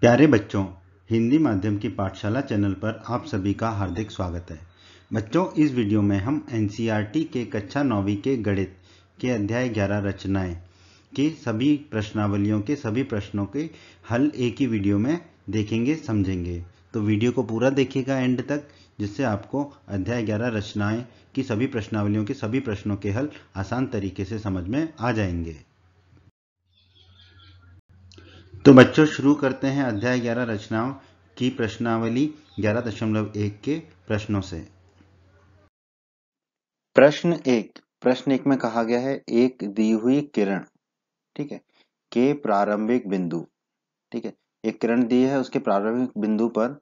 प्यारे बच्चों, हिंदी माध्यम की पाठशाला चैनल पर आप सभी का हार्दिक स्वागत है। बच्चों, इस वीडियो में हम एनसीईआरटी के कक्षा 9वीं के गणित के अध्याय 11 रचनाएं की सभी प्रश्नावलियों के सभी प्रश्नों के हल एक ही वीडियो में देखेंगे, समझेंगे। तो वीडियो को पूरा देखिएगा एंड तक, जिससे आपको अध्याय 11 रचनाएं की सभी प्रश्नावलियों के सभी प्रश्नों के हल आसान तरीके से समझ में आ जाएंगे। तो बच्चों, शुरू करते हैं अध्याय 11 रचनाओं की प्रश्नावली 11.1 के प्रश्नों से। प्रश्न एक में कहा गया है एक दी हुई किरण, ठीक है, के प्रारंभिक बिंदु, ठीक है, एक किरण दी है, उसके प्रारंभिक बिंदु पर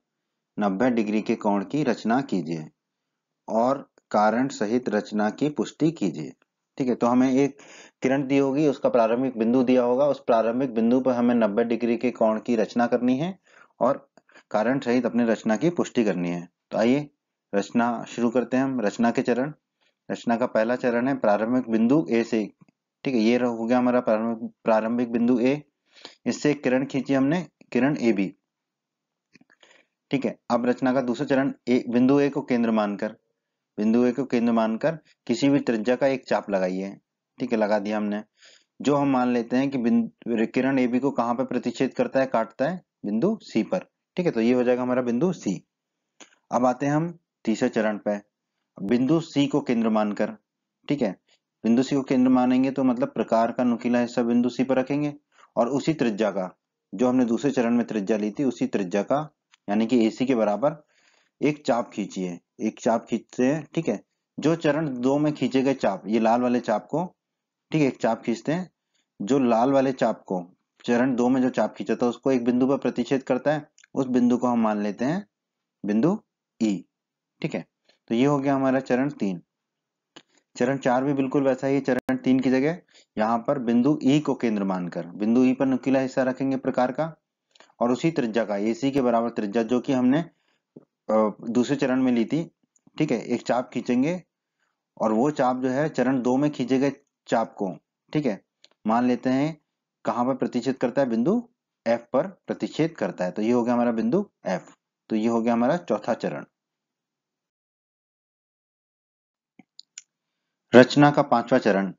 90 डिग्री के कोण की रचना कीजिए और कारण सहित रचना की पुष्टि कीजिए। ठीक है, तो हमें एक किरण दी होगी, उसका प्रारंभिक बिंदु दिया होगा, उस प्रारंभिक बिंदु पर हमें 90 डिग्री के कोण की रचना करनी है और कारण सहित अपनी रचना की पुष्टि करनी है। तो आइए रचना शुरू करते हैं। हम रचना के चरण, रचना का पहला चरण है प्रारंभिक बिंदु ए से, ठीक है, ये हो गया हमारा प्रारंभिक बिंदु ए। इससे एक किरण खींची हमने, किरण ए बी, ठीक है। अब रचना का दूसरा चरण, बिंदु ए को केंद्र मानकर, बिंदु ए को केंद्र मानकर किसी भी त्रिज्या का एक चाप लगाइए, ठीक है, लगा दिया हमने। जो हम मान लेते हैं कि किरण ए बी को कहाँ पर प्रतिच्छेद करता है, काटता है, बिंदु सी पर, ठीक है, तो ये हो जाएगा हमारा बिंदु सी। अब आते हैं हम तीसरे चरण पे, बिंदु सी को केंद्र मानकर, ठीक है, बिंदु सी को केंद्र मानेंगे तो मतलब प्रकार का नुकीला हिस्सा बिंदु सी पर रखेंगे और उसी त्रिज्या का, जो हमने दूसरे चरण में त्रिज्या ली थी, उसी त्रिज्या का यानी कि एसी के बराबर एक चाप खींचिए, एक चाप खींचते हैं, ठीक है। जो चरण दो में खींचे गए चाप, ये लाल वाले चाप को, ठीक है, एक चाप खींचते हैं, जो लाल वाले चाप को चरण दो में जो चाप खींचा था उसको एक बिंदु पर प्रतिच्छेद करता है, उस बिंदु को हम मान लेते हैं बिंदु ई, ठीक है। तो ये हो गया हमारा चरण 3। चरण 4 भी बिल्कुल वैसा ही, चरण 3 की जगह यहाँ पर बिंदु ई को केंद्र मानकर बिंदु ई पर नुकीला हिस्सा रखेंगे प्रकार का और उसी त्रिज्या का, एसी के बराबर त्रिज्या जो कि हमने दूसरे चरण में ली थी, ठीक है, एक चाप खींचेंगे और वो चाप जो है चरण 2 में खींचे गए चाप को, ठीक है, मान लेते हैं कहाँ पर प्रतिच्छेद करता है, बिंदु एफ पर प्रतिच्छेद करता है। तो ये हो गया हमारा बिंदु एफ। तो ये हो गया हमारा चौथा चरण। रचना का पांचवा चरण,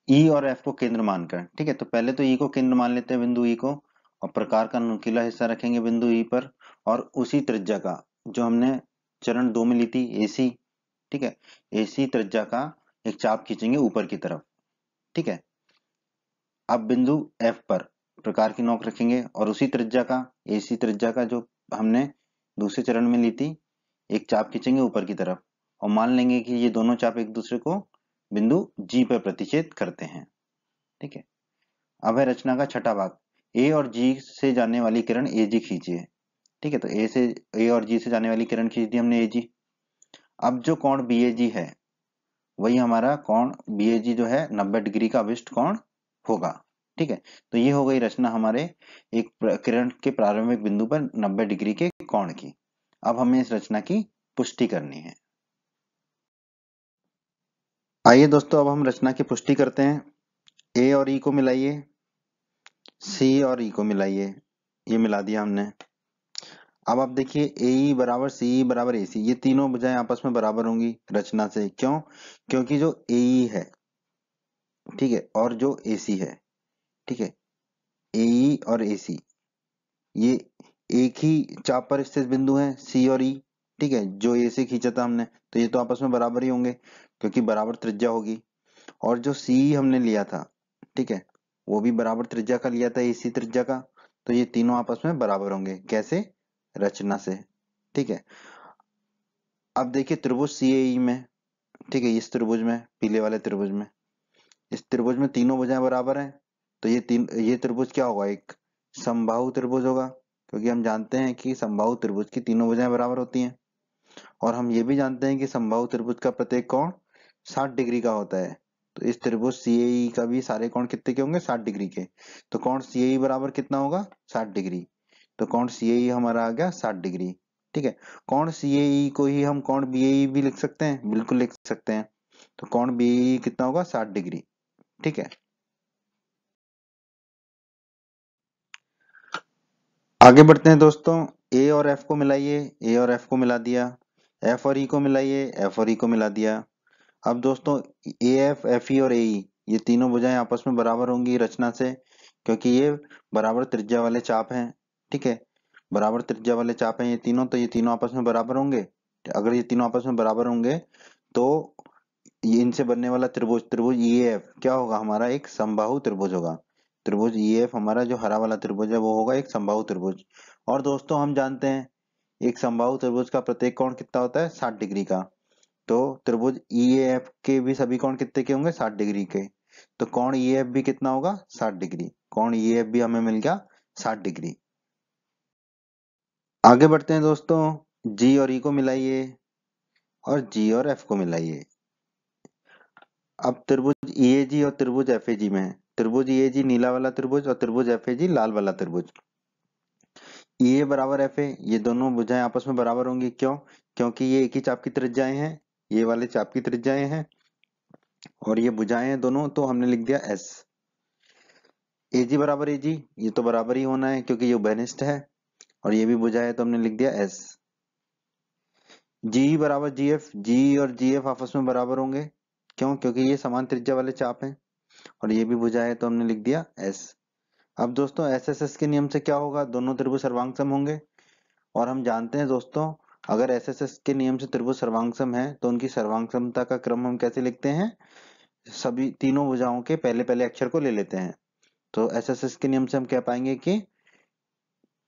ई और एफ को केंद्र मानकर, ठीक है, तो पहले तो ई को केंद्र मान लेते हैं, बिंदु ई को, और प्रकार का नुकीला हिस्सा रखेंगे बिंदु ई पर और उसी त्रिज्या का, जो हमने चरण 2 में ली थी, एसी, ठीक है, एसी त्रिज्या का एक चाप खींचेंगे ऊपर की तरफ, ठीक है। अब बिंदु एफ पर प्रकार की नोक रखेंगे और उसी त्रिज्या का, एसी त्रिज्या का, जो हमने दूसरे चरण में ली थी, एक चाप खींचेंगे ऊपर की तरफ और मान लेंगे कि ये दोनों चाप एक दूसरे को बिंदु जी पर प्रतिच्छेद करते हैं, ठीक है। अब है रचना का छठा भाग, ए और जी से जाने वाली किरण ए जी खींचिए, ठीक है, तो ए और जी से जाने वाली किरण खींच दी हमने ए जी। अब जो कोण बी ए जी है, वही हमारा कोण बी ए जी जो है 90 डिग्री का अभिष्ट कोण होगा, ठीक है। तो ये हो गई रचना हमारे एक किरण के प्रारंभिक बिंदु पर 90 डिग्री के कोण की। अब हमें इस रचना की पुष्टि करनी है। आइए दोस्तों, अब हम रचना की पुष्टि करते हैं। ए और ई को मिलाइए, सी और ई को मिलाइए, ये मिला दिया हमने। अब आप देखिए, ए ई बराबर सी ई बराबर ए सी, ये तीनों भुजाएं आपस में बराबर होंगी रचना से। क्यों? क्योंकि जो ए ई है, ठीक है, और जो ए सी है, ठीक है, ए ई और ए सी, ये एक ही चाप पर स्थित बिंदु हैं, सी और ई, ठीक है, जो ए से खींचा था हमने, तो ये तो आपस में बराबर ही होंगे क्योंकि बराबर त्रिज्या होगी। और जो सी हमने लिया था, ठीक है, वो भी बराबर त्रिज्या का लिया था, एसी त्रिज्या का, तो ये तीनों आपस में बराबर होंगे। कैसे? रचना से, ठीक है। अब देखिए त्रिभुज सी ए ई में, ठीक है, इस त्रिभुज में, पीले वाले त्रिभुज में, इस त्रिभुज में तीनों भुजाएं बराबर हैं, तो ये त्रिभुज क्या होगा? एक समबाहु त्रिभुज होगा, क्योंकि हम जानते हैं कि समबाहु त्रिभुज की तीनों भुजाएं बराबर होती हैं। और हम ये भी जानते हैं कि समबाहु त्रिभुज का प्रत्येक कोण 60 डिग्री का होता है। तो इस त्रिभुज सीएई का भी सारे कोण कितने के होंगे? 60 डिग्री के। तो कोण सीएई बराबर कितना होगा? 60 डिग्री। तो कोण सीएई हमारा आ गया 60 डिग्री, ठीक है। कोण सीएई को ही हम कोण बीएई भी लिख सकते हैं, बिल्कुल लिख सकते हैं। तो कोण बीएई कितना होगा? 60 डिग्री, ठीक है। आगे बढ़ते हैं दोस्तों। ए और एफ को मिलाइए, ए और एफ को मिला दिया। एफ और ई को मिलाइए, एफ और ई को मिला दिया। अब दोस्तों ए एफ, एफ ई और ए ई ये तीनों भुजाएं आपस में बराबर होंगी रचना से, क्योंकि ये बराबर त्रिज्या वाले चाप हैं। ठीक है, बराबर त्रिज्या वाले चाप हैं ये तीनों, तो ये तीनों आपस में बराबर होंगे। अगर ये तीनों आपस में बराबर होंगे तो ये इनसे बनने वाला त्रिभुज, त्रिभुज ईएफ क्या होगा हमारा, एक समबाहु त्रिभुज होगा। त्रिभुज ईएफ हमारा जो हरा वाला त्रिभुज है वो होगा एक समबाहु त्रिभुज। और दोस्तों हम जानते हैं एक समबाहु त्रिभुज का प्रत्येक कोण कितना होता है, 60 डिग्री का। तो त्रिभुज ईएफ के भी सभी कोण कितने के होंगे, 60 डिग्री के। तो कोण ईएफ भी कितना होगा, 60 डिग्री। कोण ईएफ भी हमें मिल गया 60 डिग्री। आगे बढ़ते हैं दोस्तों, जी और ई को मिलाइए और जी और एफ को मिलाइए। अब त्रिभुज ईएजी और त्रिभुज एफएजी में है। त्रिभुज ईएजी नीला वाला त्रिभुज और त्रिभुज एफएजी लाल वाला त्रिभुज। ईए बराबर एफ ए, ये दोनों भुजाएं आपस में बराबर होंगी। क्यों? क्योंकि ये एक ही चाप की त्रिज्याएं हैं, ये वाले चाप की त्रिज्याएं हैं और ये भुजाएं हैं दोनों, तो हमने लिख दिया एस। एजी बराबर एजी, ये तो बराबर ही होना है क्योंकि ये उभयनिष्ठ है और ये भी भुजा है, तो हमने लिख दिया एस। जी बराबर जी एफ, जी और जी एफ आपस में बराबर होंगे। क्यों? क्योंकि ये समान त्रिज्या वाले चाप हैं और ये भी भुजा है, तो हमने लिख दिया एस। अब दोस्तों एस एस एस के नियम से क्या होगा, दोनों त्रिभुज सर्वांग होंगे। और हम जानते हैं दोस्तों अगर एस एस एस के नियम से त्रिभुज सर्वांग है तो उनकी सर्वांग का क्रम हम कैसे लिखते हैं, सभी तीनों भुजाओं के पहले पहले अक्षर को ले लेते हैं। तो एस एस एस के नियम से हम कह पाएंगे कि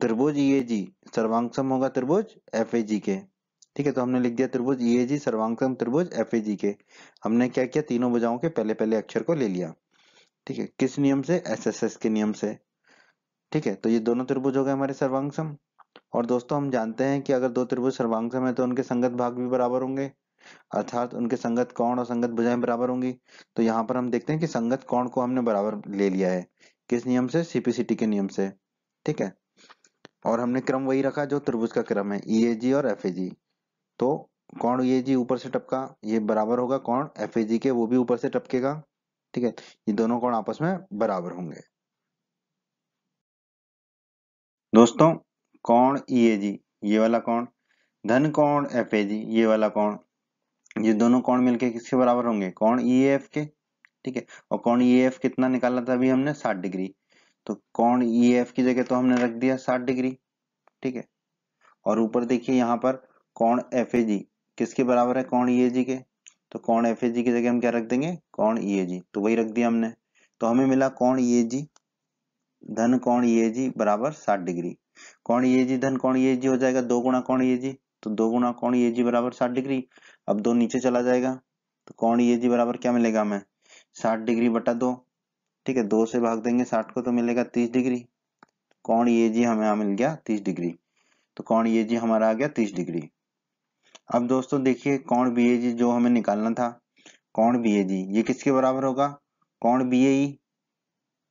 त्रिभुज ईएजी सर्वांग होगा त्रिभुज एफएजी के। ठीक है, तो हमने लिख दिया त्रिभुज ईएजी सर्वांग त्रिभुज एफएजी के। हमने क्या किया, तीनों भुजाओं के पहले पहले अक्षर को ले लिया। ठीक है, किस नियम से, एसएसएस के नियम से। ठीक है, तो ये दोनों त्रिभुज हो गए हमारे सर्वांग। और दोस्तों हम जानते हैं कि अगर दो त्रिभुज सर्वांग है तो उनके संगत भाग भी बराबर होंगे, अर्थात उनके संगत कोण और संगत भुजाएं बराबर होंगी। तो यहाँ पर हम देखते हैं कि संगत कोण को हमने बराबर ले लिया है, किस नियम से, सीपीसीटी के नियम से। ठीक है, और हमने क्रम वही रखा जो त्रिभुज का क्रम है, ईएजी और एफएजी। तो कोण ईएजी ऊपर से टपका, ये बराबर होगा कोण एफएजी के, वो भी ऊपर से टपकेगा। ठीक है, ये दोनों कोण आपस में बराबर होंगे। दोस्तों कोण ईएजी ये वाला कोण, धन कोण एफएजी ये वाला कोण, ये दोनों कोण मिलके किसके बराबर होंगे, कोण ईएफ के। ठीक है, और कोण ईएफ कितना निकाला था अभी हमने, 60 डिग्री। तो कोण ईएफ की जगह तो हमने रख दिया 60 डिग्री। ठीक है, और ऊपर देखिए यहाँ पर कोण एफएजी किसके बराबर है, कोण ईएजी के। तो कोण एफएजी की जगह हम क्या रख देंगे, कोण ईएजी, तो वही रख दिया हमने। तो हमें मिला कोण ईएजी धन कोण ईएजी बराबर 60 डिग्री। कोण ईएजी धन कोण ईएजी हो जाएगा 2 गुणा कोण ईएजी, तो 2 गुणा कोण ईएजी बराबर 60 डिग्री। अब 2 नीचे चला जाएगा तो कोण ईएजी बराबर क्या मिलेगा हमें, 60 डिग्री बटा 2। ठीक है, 2 से भाग देंगे 60 को तो मिलेगा 30 डिग्री। कोण ईएजी हमें यहाँ मिल गया 30 डिग्री। तो कोण ईएजी हमारा आ गया 30 डिग्री। अब दोस्तों देखिए कोण बीएजी जो हमें निकालना था, कोण बीएजी ये किसके बराबर होगा, कोण बीएई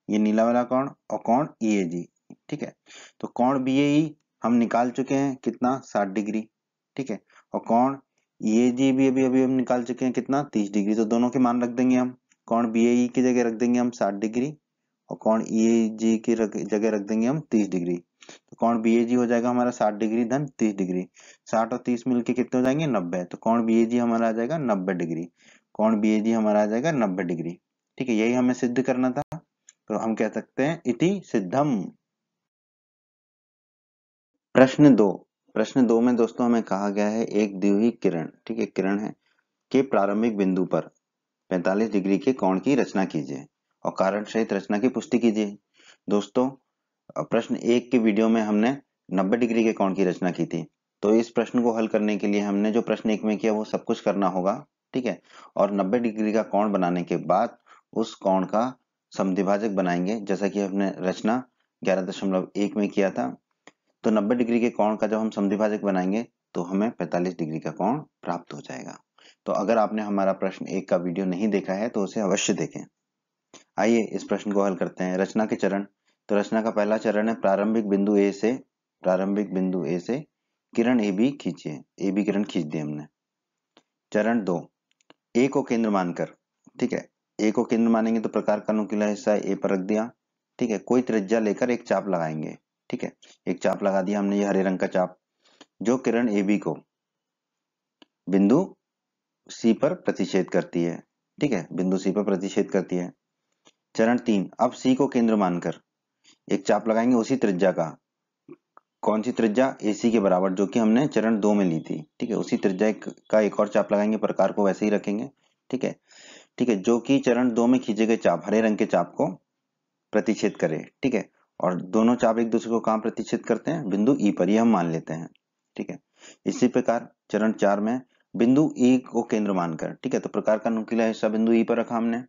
ये नीला वाला कोण और कोण ईएजी। ठीक है, तो कोण बीएई हम निकाल चुके हैं कितना, 60 डिग्री। ठीक है, और कोण ईएजी भी अभी अभी हम निकाल चुके हैं कितना, 30 डिग्री। तो दोनों के मान रख देंगे हम, कोण बीएई की जगह रख देंगे हम 60 डिग्री और कोण ईएजी की जगह रख देंगे हम 30 डिग्री। तो कोण बीएजी हो जाएगा हमारा 60 डिग्री धन 30 डिग्री। 60 और 30 मिलके कितने हो जाएंगे, 90। तो कोण बीएजी हमारा आ जाएगा 90 डिग्री। कोण बीएजी हमारा आ जाएगा 90 डिग्री। ठीक है, यही हमें सिद्ध करना था, तो हम कह सकते हैं इति सिद्धम। प्रश्न 2, प्रश्न 2 में दोस्तों हमें कहा गया है एक दी हुई किरण, ठीक है किरण है, के प्रारंभिक बिंदु पर 45 डिग्री के कोण की रचना कीजिए और कारण सहित रचना की पुष्टि कीजिए। दोस्तों प्रश्न 1 के वीडियो में हमने 90 डिग्री के कोण की रचना की थी, तो इस प्रश्न को हल करने के लिए हमने जो प्रश्न 1 में किया वो सब कुछ करना होगा। ठीक है, और 90 डिग्री का कोण बनाने के बाद उस कोण का समद्विभाजक बनाएंगे, जैसा कि हमने रचना 11.1 में किया था। तो 90 डिग्री के कोण का जब हम समद्विभाजक बनाएंगे तो हमें 45 डिग्री का कोण प्राप्त हो जाएगा। तो अगर आपने हमारा प्रश्न 1 का वीडियो नहीं देखा है तो उसे अवश्य देखें। आइए इस प्रश्न को हल करते हैं। रचना के चरण, तो रचना का पहला चरण है प्रारंभिक बिंदु ए से किरण ए बी खींचिए, ए बी किरण खींच दी हमने। चरण 2, ए को केंद्र मानकर, ठीक है ए को केंद्र मानेंगे तो प्रकार का नुकीला हिस्सा ए पर रख दिया। ठीक है, कोई त्रिज्या लेकर एक चाप लगाएंगे। ठीक है, एक चाप लगा दिया हमने, ये हरे रंग का चाप, जो किरण AB को बिंदु C पर प्रतिच्छेद करती है। ठीक है, बिंदु C पर प्रतिच्छेद करती है। चरण 3, अब C को केंद्र मानकर एक चाप लगाएंगे उसी त्रिज्या का। कौन सी त्रिज्या? AC के बराबर, जो कि हमने चरण 2 में ली थी। ठीक है, उसी त्रिज्या का एक और चाप लगाएंगे, प्रकार को वैसे ही रखेंगे। ठीक है, ठीक है, जो कि चरण 2 में खींचे गए चाप, हरे रंग के चाप को प्रतिच्छेद करे। ठीक है, और दोनों चाप एक दूसरे को कहां प्रतिच्छेद करते हैं? बिंदु E पर, ये हम मान लेते हैं। ठीक है, इसी प्रकार चरण 4 में बिंदु E को केंद्र मानकर, ठीक है, तो प्रकार का नुकीला हिस्सा बिंदु E पर रखा हमने।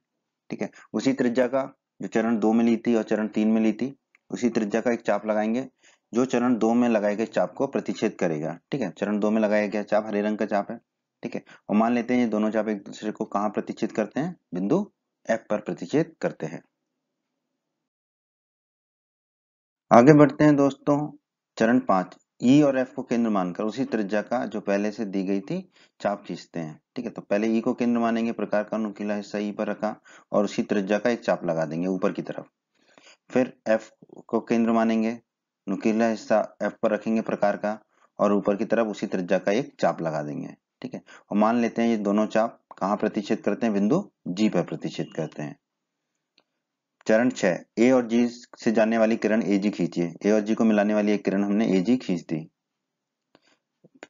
ठीक है, उसी त्रिज्या का जो चरण 2 में ली थी और चरण 3 में ली थी, उसी त्रिज्या का एक चाप लगाएंगे जो चरण 2 में लगाए गए चाप को प्रतिच्छेद करेगा। ठीक है, चरण 2 में लगाया गया चाप हरे रंग का चाप है। ठीक है, और मान लेते हैं ये दोनों चाप एक दूसरे को कहां प्रतिच्छेद करते हैं? बिंदु F पर प्रतिच्छेद करते हैं। आगे बढ़ते हैं दोस्तों, चरण 5, E और F को केंद्र मानकर उसी त्रिज्या का जो पहले से दी गई थी चाप खींचते हैं। ठीक है, तो पहले E को केंद्र मानेंगे, प्रकार का नुकीला हिस्सा E पर रखा और उसी त्रिज्या का एक चाप लगा देंगे ऊपर की तरफ। फिर F को केंद्र मानेंगे, नुकीला हिस्सा F पर रखेंगे प्रकार का, और ऊपर की तरफ उसी त्रिज्या का एक चाप लगा देंगे। ठीक है, और मान लेते हैं ये दोनों चाप कहाँ प्रतिच्छेद करते हैं? बिंदु G पर प्रतिच्छेद करते हैं। चरण 6, A और G से जाने वाली किरण AG खींचिए। A और G को मिलाने वाली एक किरण हमने AG खींच दी।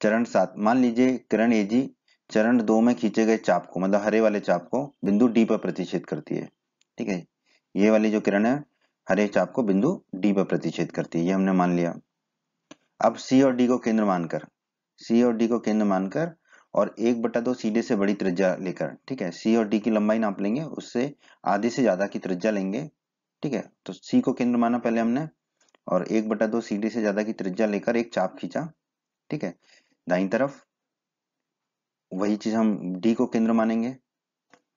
चरण 7, मान लीजिए किरण AG चरण 2 में खींचे गए चाप को, मतलब हरे वाले चाप को, बिंदु D पर प्रतिच्छेद करती है। ठीक है, ये वाली जो किरण है हरे चाप को बिंदु D पर प्रतिच्छेद करती है, ये हमने मान लिया। अब C और D को केंद्र मानकर, C और D को केंद्र मानकर और 1/2 CD से बड़ी त्रिज्या लेकर, ठीक है, C और D की लंबाई नाप लेंगे, उससे आधी से ज्यादा की त्रिज्या लेंगे। ठीक है, तो C को केंद्र माना पहले हमने और 1/2 CD से ज्यादा की त्रिज्या लेकर एक चाप खींचा। ठीक है, दाईं तरफ वही चीज हम D को केंद्र मानेंगे।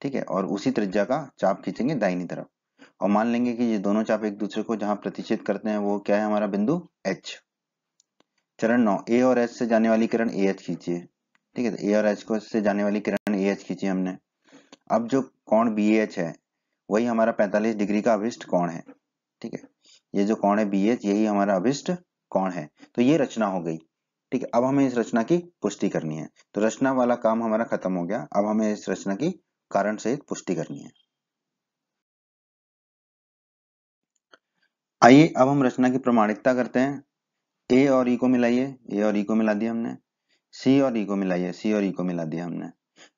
ठीक है, और उसी त्रिज्या का चाप खींचेंगे दाहिनी तरफ और मान लेंगे कि ये दोनों चाप एक दूसरे को जहां प्रतिच्छेद करते हैं वो क्या है? हमारा बिंदु H। चरण 9, A और H से जाने वाली किरण AH खींचिए। ठीक है, तो A और H को से जाने वाली किरण AH खींची हमने। अब जो कोण BH है वही हमारा 45 डिग्री का अभिष्ट कोण है। ठीक है, ये जो कोण है BH यही हमारा अभिष्ट कोण है। तो ये रचना हो गई। ठीक है, अब हमें इस रचना की पुष्टि करनी है। तो रचना वाला काम हमारा खत्म हो गया, अब हमें इस रचना की कारण सहित पुष्टि करनी है। आइए अब हम रचना की प्रमाणिकता करते हैं। ए और ई को मिलाइए, ए और ई को मिला दिया हमने। सी और ई को मिलाइए, सी और ई को मिला दिया हमने।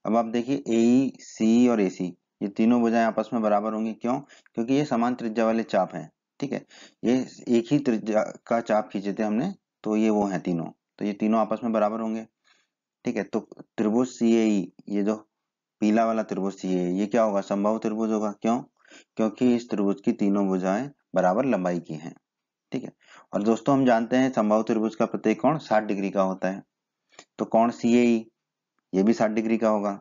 अब आप देखिए ए ई, सी और ए सी ये तीनों भुजाएं आपस में बराबर होंगी। क्यों? क्योंकि ये समान त्रिज्या वाले चाप हैं। ठीक है, ये एक ही त्रिज्या का चाप खींचे थे हमने, तो ये वो हैं तीनों, तो ये तीनों आपस में बराबर होंगे। ठीक है, तो त्रिभुज सी ए ई, ये जो पीला वाला त्रिभुज सी ए, ये क्या होगा? समबाहु त्रिभुज होगा। क्यों? क्योंकि इस त्रिभुज की तीनों भुजाएं बराबर लंबाई की हैं। ठीक है, और दोस्तों हम जानते हैं समबाहु त्रिभुज का प्रत्येक कोण 60 डिग्री का होता है। तो कोण CAE ये भी 60 डिग्री का होगा,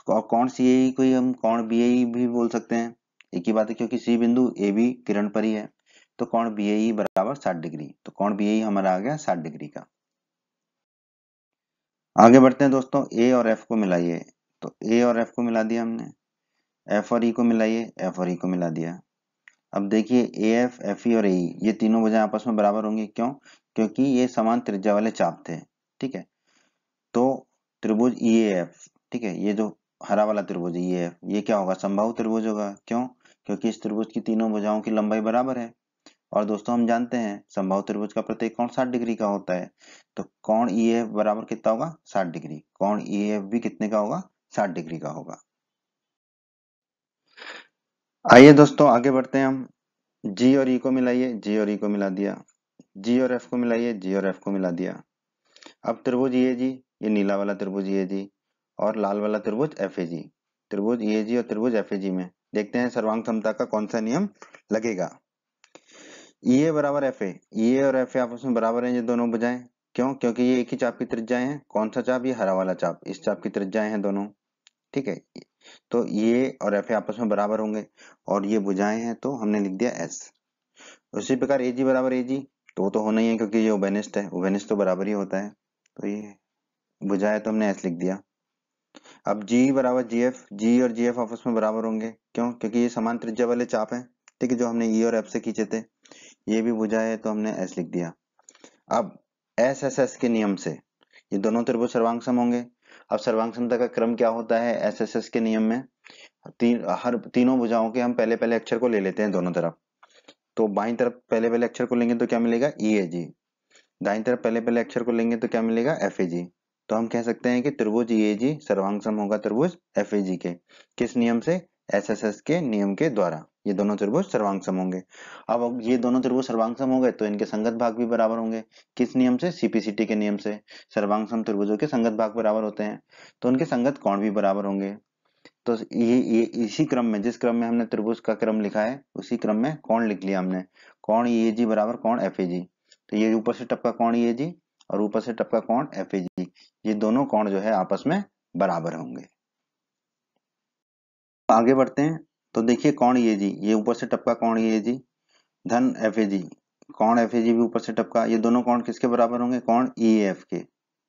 और कोण CAE को ही हम कोण BAE भी बोल सकते हैं। एक ही बात है, क्योंकि C बिंदु AB किरण पर ही है। तो कोण BAE बराबर 60 डिग्री, तो कोण BAE हमारा आ गया 60 डिग्री का। आगे बढ़ते हैं दोस्तों, A और F को मिलाइए। तो A और F को मिला दिया हमने, F और E को मिलाइए, F और E को मिला दिया। अब देखिए AF, FE और AE ये तीनों भुजाएं आपस में बराबर होंगी। क्यों? क्योंकि ये समान त्रिज्या वाले चाप थे। ठीक है, तो त्रिभुज EAF, ठीक है, ये जो हरा वाला त्रिभुज EAF ये क्या होगा? समबाहु त्रिभुज होगा। क्यों? क्योंकि इस त्रिभुज की तीनों भुजाओं की लंबाई बराबर है। और दोस्तों हम जानते हैं समबाहु त्रिभुज का प्रत्येक कोण 60 डिग्री का होता है। तो कोण EAF बराबर कितना होगा? 60 डिग्री। कोण EAF भी कितने का होगा? 60 डिग्री का होगा। आइए दोस्तों आगे बढ़ते हैं हम। G और E को मिलाइए, G और E को मिला दिया। G और F को मिलाइए, G और F को मिला दिया। अब त्रिभुज EAG, ये नीला वाला त्रिभुज EAG और लाल वाला त्रिभुज FAG, त्रिभुज EAG और त्रिभुज FAG में देखते हैं सर्वांग समता का कौन सा नियम लगेगा। EA बराबर FA, EA और FA आपस में बराबर हैं ये दोनों भुजाएं। क्यों? क्योंकि ये एक ही चाप की त्रिज्याएं हैं। कौन सा चाप? ये हरा वाला चाप, इस चाप की त्रिज्याएं हैं दोनों। ठीक है, तो EA और FA आपस में बराबर होंगे और ये भुजाएं हैं, तो हमने लिख दिया S। उसी प्रकार AG बराबर AG, तो होना ही है क्योंकि ये उभयनिष्ठ है, उभयनिष्ठ तो बराबर ही होता है, तो ये भुजाएं तो हमने S लिख दिया। अब G बराबर GF, G और GF आपस में बराबर होंगे। क्यों? क्योंकि ये समान त्रिज्या वाले चाप हैं। ठीक है, जो हमने E और F से खींचे थे। ये भी भुजा है तो हमने एस लिख दिया। अब एस एस एस के नियम से ये दोनों त्रिभुज सर्वांग सम होंगे। अब सर्वांग समता का क्रम क्या होता है एस एस एस के नियम में? हर तीनों भुजाओं के हम पहले पहले अक्षर को ले लेते हैं दोनों तरफ। तो बाईं तरफ पहले पहले अक्षर को लेंगे तो क्या मिलेगा ई ए जी, दाईं तरफ पहले पहले अक्षर को लेंगे तो क्या मिलेगा एफ ए जी। तो हम कह सकते हैं कि त्रिभुज ई ए जी सर्वांग सम होगा त्रिभुज एफ ए जी के। किस नियम से? एस एस एस के नियम के द्वारा ये दोनों त्रिभुज सर्वांग सम होंगे। अब ये दोनों त्रिभुज सर्वांग सम हो गए तो इनके संगत भाग भी बराबर होंगे। किस नियम से? सीपीसीटी के नियम से। सर्वांग सम त्रिभुजों के संगत भाग बराबर होते हैं तो उनके संगत कोण भी बराबर होंगे। तो ये इसी क्रम में, जिस क्रम में हमने त्रिभुज का क्रम लिखा है उसी क्रम में कोण लिख लिया हमने। कोण ई ए जी बराबर कोण एफ ए जी। तो ये ऊपर से टपका कोण ई ए जी और ऊपर से टपका कोण एफ ए जी, ये दोनों कोण जो है आपस में बराबर होंगे। आगे बढ़ते हैं तो देखिए कोण ई ए जी, ये ऊपर से टपका कोण ई ए जी धन एफ ए जी, कोण एफ ए जी भी ऊपर से टपका, ये दोनों कोण किसके बराबर होंगे? कोण ई एफ के।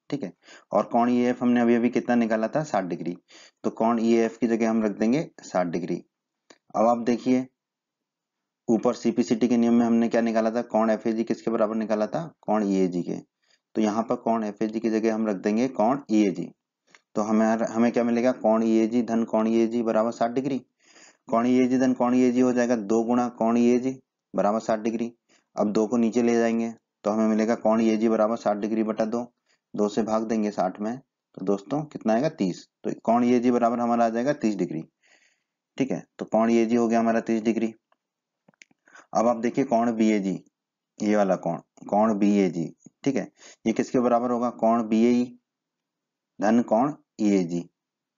ठीक है, और कोण ई एफ हमने अभी अभी कितना निकाला था? 60 डिग्री। तो कोण ई एफ की जगह हम रख देंगे 60 डिग्री। अब आप देखिए ऊपर सीपीसीटी के नियम में हमने क्या निकाला था? कोण एफ ए जी किसके बराबर निकाला था? कोण ई ए जी के। तो यहाँ पर कोण एफ ए जी की जगह हम रख देंगे कोण ई ए जी। तो हमें हमें क्या मिलेगा? कोण ई ए जी धन कोण ई ए जी बराबर 60 डिग्री। कोण ई ए जी धन कोण ई ए जी हो जाएगा 2 गुणा कोण ई ए जी बराबर 60 डिग्री। अब 2 को नीचे ले जाएंगे तो हमें मिलेगा कोण ई ए जी बराबर 60 डिग्री बटा 2। 2 से भाग देंगे 60 में तो दोस्तों कितना आएगा? 30। तो कोण ई ए जी बराबर हमारा आ जाएगा 30 डिग्री। ठीक है, तो कोण ई ए जी हो गया हमारा 30 डिग्री। अब आप देखिए कोण बी ए जी, ये वाला कोण, कोण बी ए जी, ठीक है, ये किसके बराबर होगा? कोण बी ए धन कोण ई ए जी।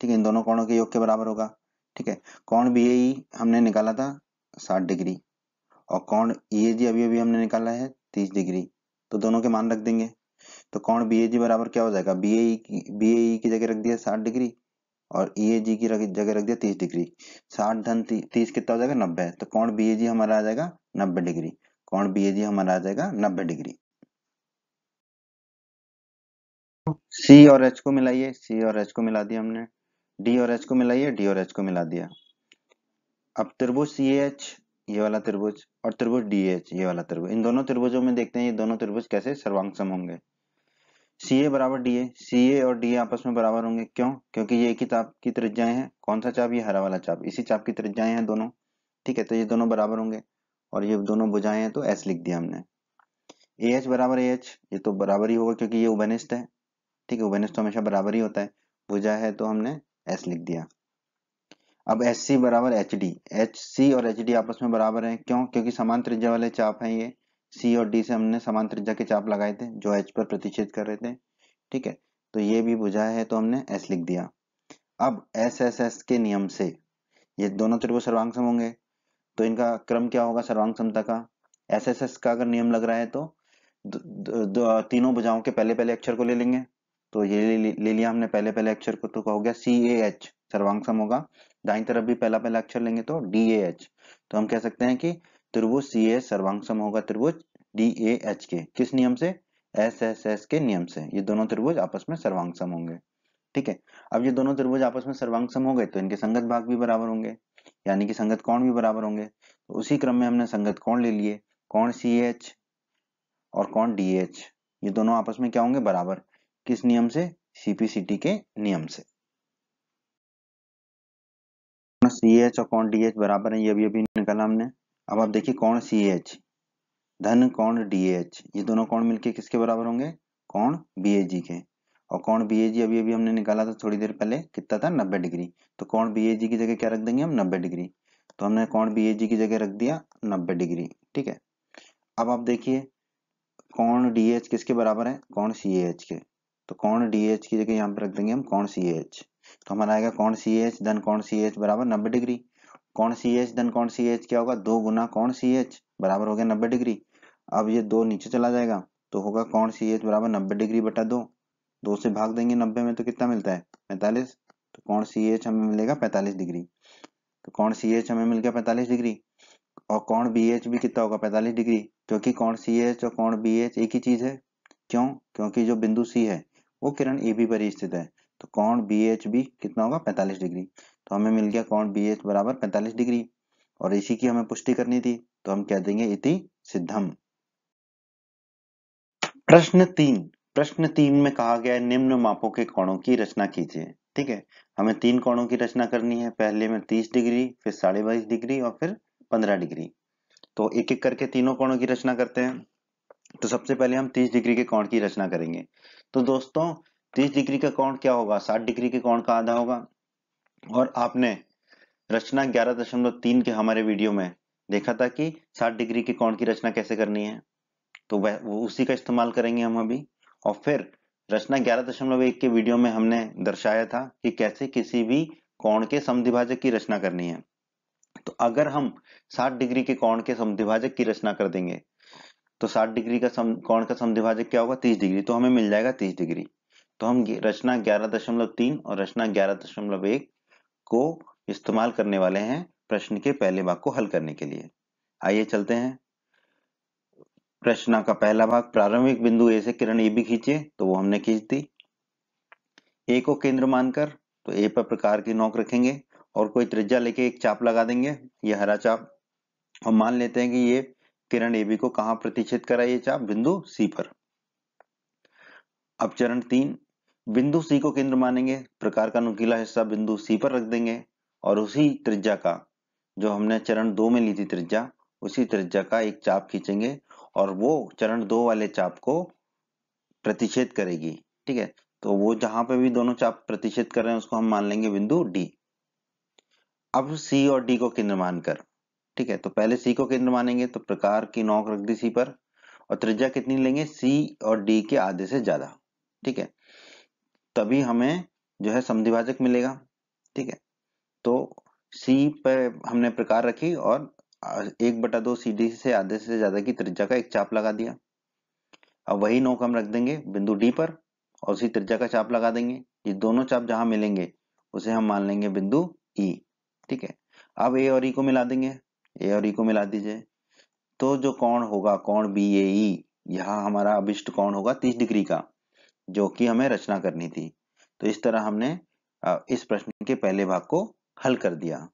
ठीक है, इन दोनों कोणों के योग के बराबर होगा। ठीक है, कोण बी ए हमने निकाला था 60 डिग्री और कोण ई ए जी अभी अभी हमने निकाला है 30 डिग्री। तो दोनों के मान रख देंगे तो कोण बी ए जी बराबर क्या हो जाएगा? बी ए की जगह रख दिया 60 डिग्री और ई ए जी की जगह रख दिया 30 डिग्री। 60 धन 30 कितना हो जाएगा? 90। तो कोण बी ए जी हमारा आ जाएगा 90 डिग्री। कोण बी ए जी हमारा आ जाएगा 90 डिग्री। सी और एच को मिलाइए, सी और एच को मिला दिया हमने। डी और एच को मिलाइए, डी और एच को मिला दिया। अब त्रिभुज सी एच ये वाला त्रिभुज और त्रिभुज डी एच ये वाला त्रिभुज, इन दोनों त्रिभुजों में देखते हैं ये दोनों त्रिभुज कैसे सर्वांग सम होंगे। सी ए बराबर डी ए, सी ए और डी ए आपस में बराबर होंगे। क्यों? क्योंकि ये एक ही चाप की त्रिज्याएं हैं। कौन सा चाप? ये हरा वाला चाप, इसी चाप की त्रिज्याएं हैं दोनों। ठीक है, तो ये दोनों बराबर होंगे और ये दोनों भुजाएं हैं तो एस लिख दिया हमने। ए एच बराबर ए एच, ये तो बराबर ही होगा क्योंकि ये उभयनिष्ठ है। ठीक है, उभयनिष्ठ तो हमेशा बराबर ही होता है। भुजा है तो हमने एस लिख दिया। अब एच सी बराबर एच डी, एच सी और एच डी आपस में बराबर हैं। क्यों? क्योंकि समान त्रिज्या वाले चाप हैं ये। सी और डी से हमने समान त्रिज्या के चाप लगाए थे जो एच पर प्रतिच्छेद कर रहे थे। ठीक है, तो ये भी भुजा है तो हमने एस लिख दिया। अब एस एस एस के नियम से ये दोनों त्रिभुज सर्वांग सम होंगे तो इनका क्रम क्या होगा सर्वांग समता का? एस एस एस का अगर नियम लग रहा है तो तीनों भुजाओं के पहले पहले अक्षर को ले लेंगे। तो ये ले लिया हमने पहले पहले अक्षर को, तो हो गया सी ए एच सर्वांग सम होगा। दाईं तरफ भी पहला पहला अक्षर लेंगे तो डी ए एच। तो हम कह सकते हैं कि त्रिभुज सी ए सर्वांग सम होगा त्रिभुज डी ए एच के। किस नियम से? एस एस एस के नियम से ये दोनों त्रिभुज आपस में सर्वांग सम होंगे। ठीक है, अब ये दोनों त्रिभुज आपस में सर्वांग सम हो गए तो इनके संगत भाग भी बराबर होंगे, यानी कि संगत कोण भी बराबर होंगे। तो उसी क्रम में हमने संगत कोण ले लिए। कोण सी एच और कोण डी एच ये दोनों आपस में क्या होंगे? बराबर। किस नियम से? सीपीसीटी के नियम से। सी एच और कोण डी एच बराबर है, ये अभी अभी निकाला हमने। अब आप देखिए कोण सी एच धन कोण डी एच ये दोनों कोण मिलके किसके बराबर होंगे? कोण बी ए जी के। और कोण बी ए जी अभी अभी हमने निकाला था थोड़ी देर पहले, कितना था? 90 डिग्री। तो कोण बी ए जी की जगह क्या रख देंगे हम? 90 डिग्री। तो हमने कोण बी ए जी की जगह रख दिया 90 डिग्री। ठीक है, अब आप देखिए कोण डी एच किसके बराबर है? कोण सी एच के। तो कोण डी एच की जगह यहाँ पे रख देंगे हम कोण सी एच। तो हमारा आएगा कोण सी एच धन कोण सी एच बराबर 90 डिग्री। कोण सी एच धन कोण सी एच क्या होगा? 2 गुना कोण सी एच बराबर हो गया 90 डिग्री। अब ये 2 नीचे चला जाएगा तो होगा कोण सी एच बराबर 90 डिग्री बटा 2। 2 से भाग देंगे 90 में तो कितना मिलता है? 45। तो कोण सी एच हमें मिलेगा 45 डिग्री। तो कोण सी एच हमें मिल गया 45 डिग्री और कोण बी एच भी कितना होगा? 45 डिग्री, क्योंकि कोण सी एच और कोण बी एच एक ही चीज है। क्यों? क्योंकि जो बिंदु सी है वो किरण ए बी पर ही स्थित है। तो कोण बी एच भी कितना होगा? 45 डिग्री। तो हमें मिल गया कोण बी एच बराबर 45 डिग्री और इसी की हमें पुष्टि करनी थी तो हम कह देंगे इति सिद्धम। प्रश्न 3 में कहा गया है निम्न मापों के कोणों की रचना कीजिए। ठीक है, हमें 3 कोणों की रचना करनी है, पहले में 30 डिग्री, फिर 22.5 डिग्री और फिर 15 डिग्री। तो एक एक करके तीनों कोणों की रचना करते हैं। तो सबसे पहले हम 30 डिग्री के कोण की रचना करेंगे। तो दोस्तों 30 डिग्री का कोण क्या होगा, 60 डिग्री के कोण का आधा होगा। और आपने रचना 11.3 के हमारे वीडियो में देखा था कि 60 डिग्री के कोण की रचना कैसे करनी है, तो वो उसी का इस्तेमाल करेंगे हम अभी। और फिर रचना 11.1 के वीडियो में हमने दर्शाया था कि कैसे किसी भी कोण के समद्विभाजक की रचना करनी है। तो अगर हम 60 डिग्री के कोण के समद्विभाजक की रचना कर देंगे तो 60 डिग्री का कोण का समद्विभाजक क्या होगा, 30 डिग्री, तो हमें मिल जाएगा 30 डिग्री। तो हम रचना 11.3 और रचना 11.1 को इस्तेमाल करने वाले हैं प्रश्न के पहले भाग को हल करने के लिए। आइए चलते हैं। प्रश्न का पहला भाग, प्रारंभिक बिंदु ए से किरण ए बी खींचिए, तो वो हमने खींच दी। ए को केंद्र मानकर तो ए पर प्रकार की नोक रखेंगे और कोई त्रिज्या लेके एक चाप लगा देंगे, ये हरा चाप। और मान लेते हैं कि ये किरण ए बी को कहां प्रतिच्छेद करा, ये चाप बिंदु सी पर। अब चरण 3, बिंदु सी को केंद्र मानेंगे, प्रकार का नुकीला हिस्सा बिंदु सी पर रख देंगे और उसी त्रिज्या का, जो हमने चरण 2 में ली थी त्रिज्या, उसी त्रिज्या का एक चाप खींचेंगे और वो चरण 2 वाले चाप को प्रतिच्छेद करेगी। ठीक है, तो वो जहां पे भी दोनों चाप प्रतिच्छेद कर रहे हैं उसको हम मान लेंगे बिंदु डी। अब सी और डी को केंद्र मानकर, ठीक है, तो पहले सी को केंद्र मानेंगे तो प्रकार की नोक रख दी सी पर और त्रिज्या कितनी लेंगे, सी और डी के आधे से ज्यादा। ठीक है, तभी हमें जो है समद्विभाजक मिलेगा। ठीक है, तो सी पे हमने प्रकार रखी और 1/2 सी डी से आधे से ज्यादा की त्रिज्या का एक चाप लगा दिया। अब वही नोक हम रख देंगे बिंदु डी पर और उसी त्रिज्या का चाप लगा देंगे। ये दोनों चाप जहां मिलेंगे उसे हम मान लेंगे बिंदु ई। ठीक है, अब ए और ई को मिला देंगे, ए और ई को मिला दीजिए। तो जो कोण होगा, कोण बी ए ई, यहाँ हमारा अभिष्ट कोण होगा 30 डिग्री का, जो कि हमें रचना करनी थी। तो इस तरह हमने इस प्रश्न के पहले भाग को हल कर दिया।